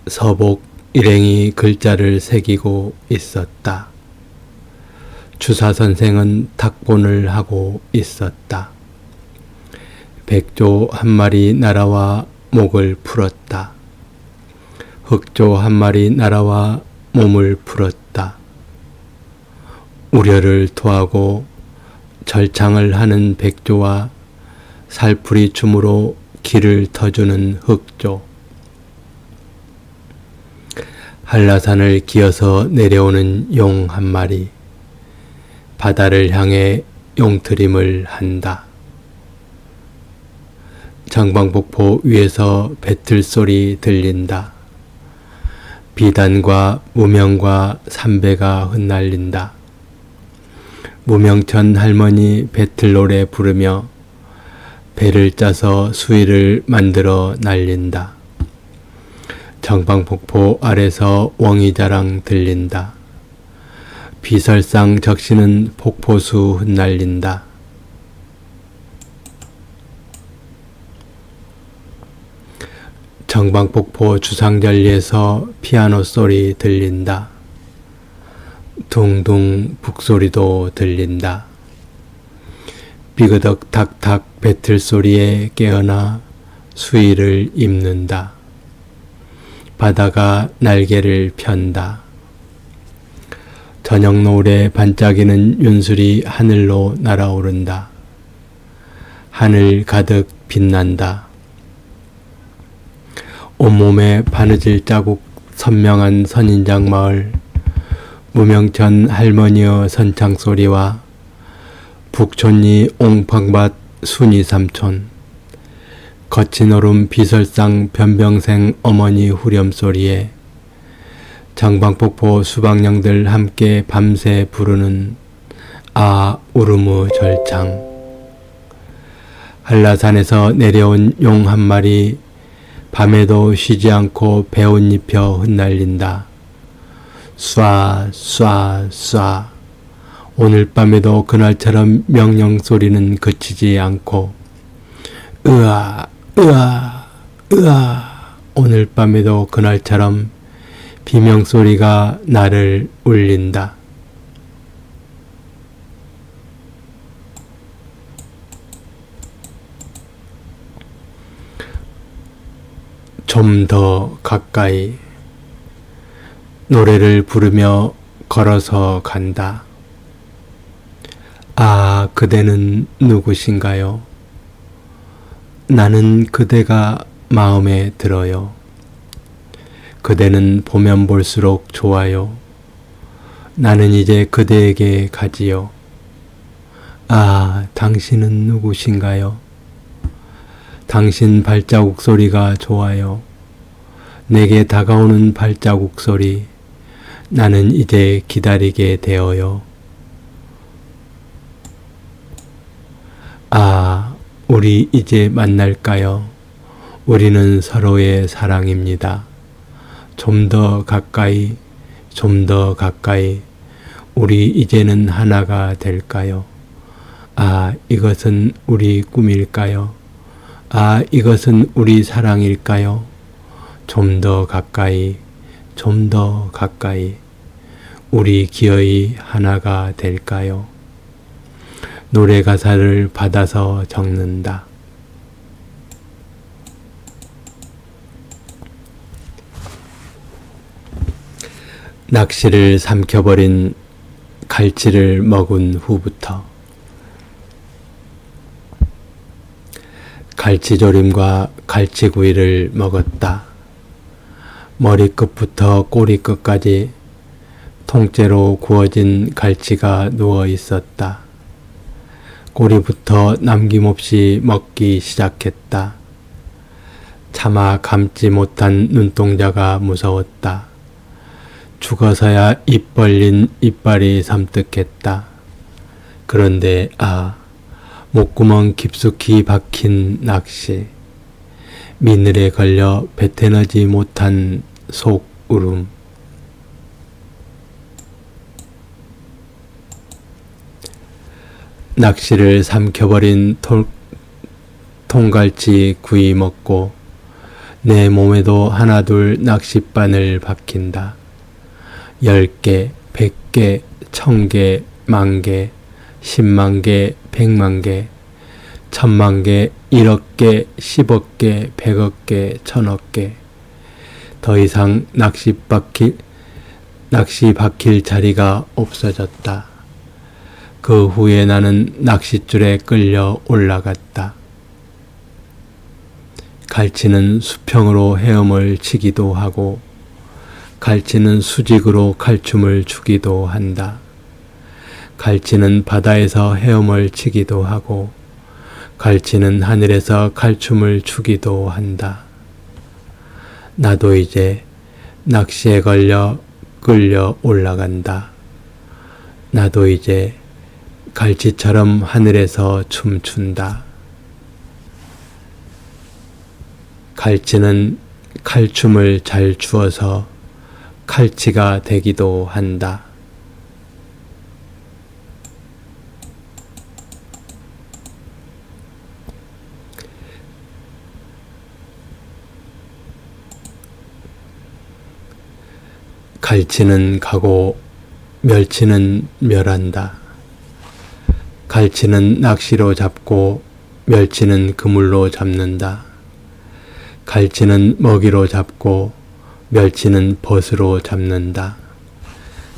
서복 일행이 글자를 새기고 있었다. 주사선생은 탁본을 하고 있었다. 백조 한 마리 날아와 목을 풀었다. 흑조 한 마리 날아와 몸을 풀었다. 우려를 토하고 절창을 하는 백조와 살풀이 춤으로 길을 터주는 흑조. 한라산을 기어서 내려오는 용 한 마리. 바다를 향해 용트림을 한다. 정방폭포 위에서 배틀 소리 들린다. 비단과 무명과 삼배가 흩날린다. 무명천 할머니 배틀 노래 부르며 배를 짜서 수위를 만들어 날린다. 정방폭포 아래서 웡이자랑 들린다. 비설상 적시는 폭포수 흩날린다. 정방폭포 주상절리에서 피아노 소리 들린다. 둥둥 북소리도 들린다. 비그덕 탁탁 배틀 소리에 깨어나 수위를 입는다. 바다가 날개를 편다. 저녁 노을에 반짝이는 윤술이 하늘로 날아오른다. 하늘 가득 빛난다. 온몸에 바느질 자국 선명한 선인장 마을, 무명천 할머니의 선창소리와 북촌리 옹팡밭 순이 삼촌, 거친 오름 비설상 변병생 어머니 후렴소리에 정방폭포 수박령들 함께 밤새 부르는 아 우르무 절창. 한라산에서 내려온 용 한 마리 밤에도 쉬지 않고 배옷 입혀 흩날린다. 쏴 쏴 쏴. 오늘 밤에도 그날처럼 명령소리는 그치지 않고 으아 으아 으아. 오늘 밤에도 그날처럼 비명소리가 나를 울린다. 좀 더 가까이. 노래를 부르며 걸어서 간다. 아, 그대는 누구신가요? 나는 그대가 마음에 들어요. 그대는 보면 볼수록 좋아요. 나는 이제 그대에게 가지요. 아, 당신은 누구신가요? 당신 발자국 소리가 좋아요. 내게 다가오는 발자국 소리. 나는 이제 기다리게 되어요. 아, 우리 이제 만날까요? 우리는 서로의 사랑입니다. 좀 더 가까이, 좀 더 가까이. 우리 이제는 하나가 될까요? 아, 이것은 우리 꿈일까요? 아, 이것은 우리 사랑일까요? 좀 더 가까이, 좀 더 가까이. 우리 기어이 하나가 될까요? 노래 가사를 받아서 적는다. 낚시를 삼켜버린 갈치를 먹은 후부터 갈치조림과 갈치구이를 먹었다. 머리끝부터 꼬리끝까지 통째로 구워진 갈치가 누워 있었다. 꼬리부터 남김없이 먹기 시작했다. 차마 감지 못한 눈동자가 무서웠다. 죽어서야 입 벌린 이빨이 섬뜩했다. 그런데 목구멍 깊숙이 박힌 낚시. 미늘에 걸려 뱉어내지 못한 속울음. 낚시를 삼켜버린 통갈치 구이 먹고 내 몸에도 하나둘 낚싯바늘 박힌다. 10개, 100개, 1000개, 10,000개, 100,000개, 100,000개, 10,000,000개, 1억 개, 10억 개, 100억 개, 1000억 개. 더 이상 낚시 박힐 자리가 없어졌다. 그 후에 나는 낚싯줄에 끌려 올라갔다. 갈치는 수평으로 헤엄을 치기도 하고 갈치는 수직으로 칼춤을 추기도 한다. 갈치는 바다에서 헤엄을 치기도 하고 갈치는 하늘에서 칼춤을 추기도 한다. 나도 이제 낚시에 걸려 끌려 올라간다. 나도 이제 갈치처럼 하늘에서 춤춘다. 갈치는 칼춤을 잘 추어서 칼치가 되기도 한다. 갈치는 가고 멸치는 멸한다. 갈치는 낚시로 잡고 멸치는 그물로 잡는다. 갈치는 먹이로 잡고 멸치는 벗으로 잡는다.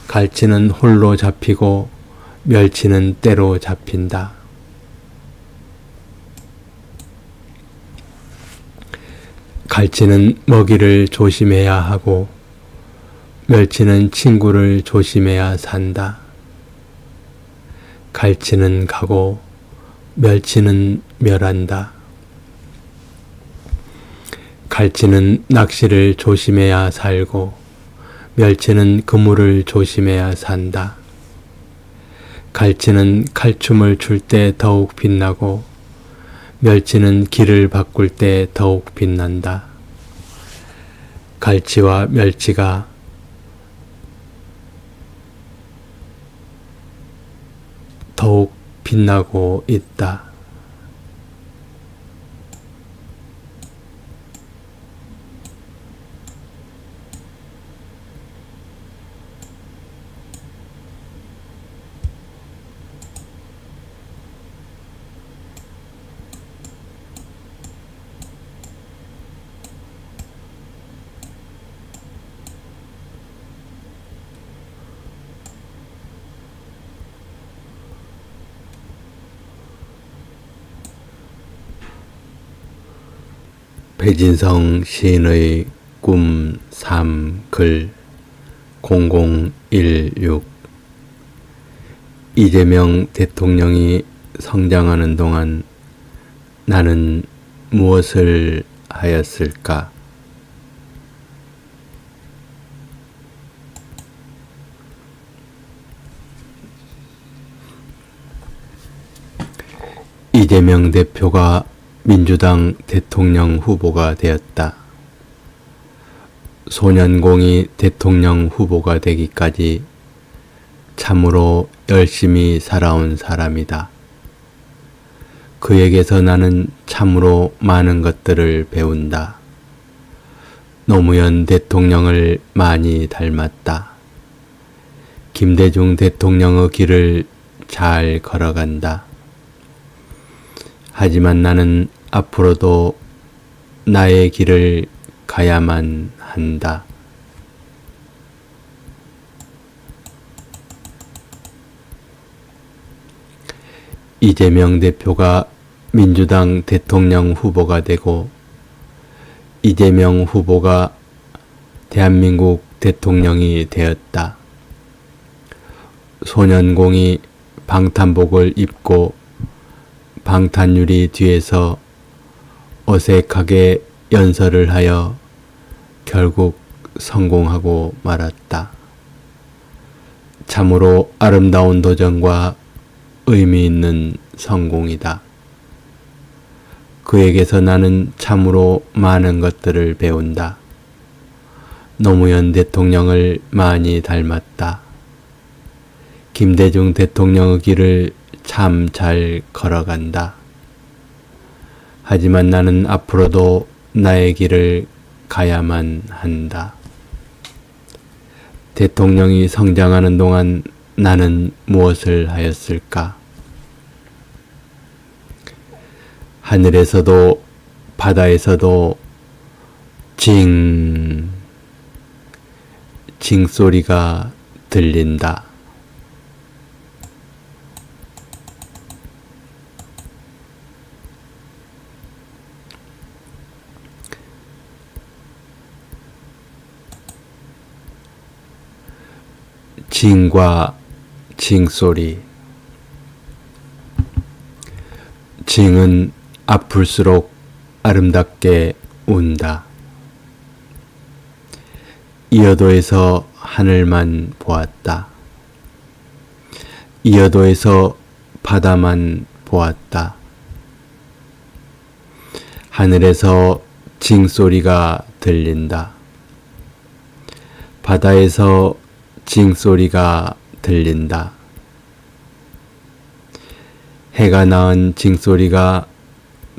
갈치는 홀로 잡히고 멸치는 때로 잡힌다. 갈치는 먹이를 조심해야 하고 멸치는 친구를 조심해야 산다. 갈치는 가고 멸치는 멸한다. 갈치는 낚시를 조심해야 살고 멸치는 그물을 조심해야 산다. 갈치는 칼춤을 출 때 더욱 빛나고 멸치는 길을 바꿀 때 더욱 빛난다. 갈치와 멸치가 더욱 빛나고 있다. 배진성 시인의 꿈 3 글 0016 이재명 대통령이 성장하는 동안 나는 무엇을 하였을까? 이재명 대표가 민주당 대통령 후보가 되었다. 소년공이 대통령 후보가 되기까지 참으로 열심히 살아온 사람이다. 그에게서 나는 참으로 많은 것들을 배운다. 노무현 대통령을 많이 닮았다. 김대중 대통령의 길을 잘 걸어간다. 하지만 나는 앞으로도 나의 길을 가야만 한다. 이재명 대표가 민주당 대통령 후보가 되고 이재명 후보가 대한민국 대통령이 되었다. 소년공이 방탄복을 입고 방탄유리 뒤에서 어색하게 연설을 하여 결국 성공하고 말았다. 참으로 아름다운 도전과 의미 있는 성공이다. 그에게서 나는 참으로 많은 것들을 배운다. 노무현 대통령을 많이 닮았다. 김대중 대통령의 길을 참 잘 걸어간다. 하지만 나는 앞으로도 나의 길을 가야만 한다. 대통령이 성장하는 동안 나는 무엇을 하였을까? 하늘에서도 바다에서도 징 소리가 들린다. 징과 징소리. 징은 아플수록 아름답게 운다. 이어도에서 하늘만 보았다. 이어도에서 바다만 보았다. 하늘에서 징소리가 들린다. 바다에서 징소리가 들린다. 해가 낳은 징소리가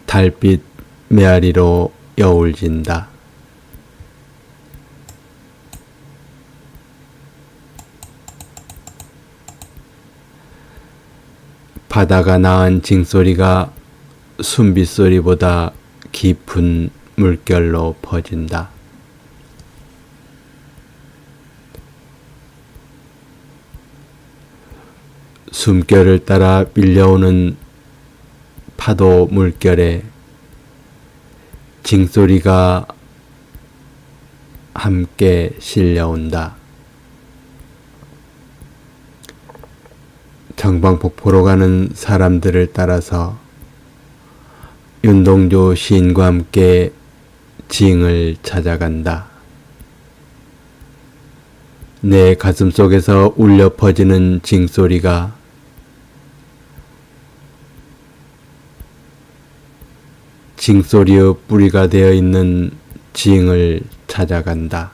달빛 메아리로 여울진다. 바다가 낳은 징소리가 숨빗소리보다 깊은 물결로 퍼진다. 숨결을 따라 밀려오는 파도 물결에 징소리가 함께 실려온다. 정방폭포로 가는 사람들을 따라서 윤동주 시인과 함께 징을 찾아간다. 내 가슴속에서 울려 퍼지는 징소리가 징소리의 뿌리가 되어 있는 징을 찾아간다.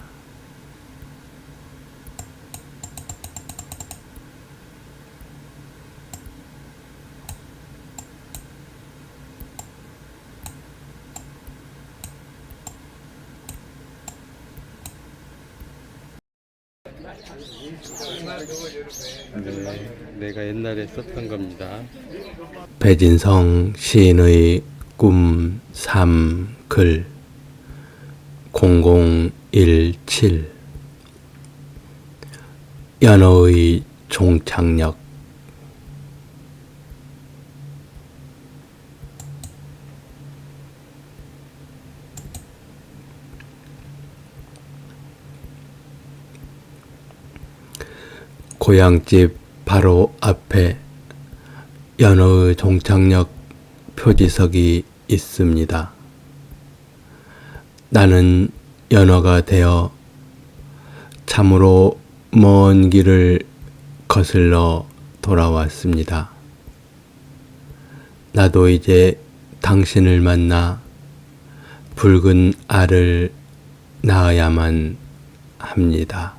내가 옛날에 썼던 겁니다. 배진성 시인의 꿈 3글 0017 연어의 종착역. 고향집 바로 앞에 연어의 종착역 표지석이 있습니다. 나는 연어가 되어 참으로 먼 길을 거슬러 돌아왔습니다. 나도 이제 당신을 만나 붉은 알을 낳아야만 합니다.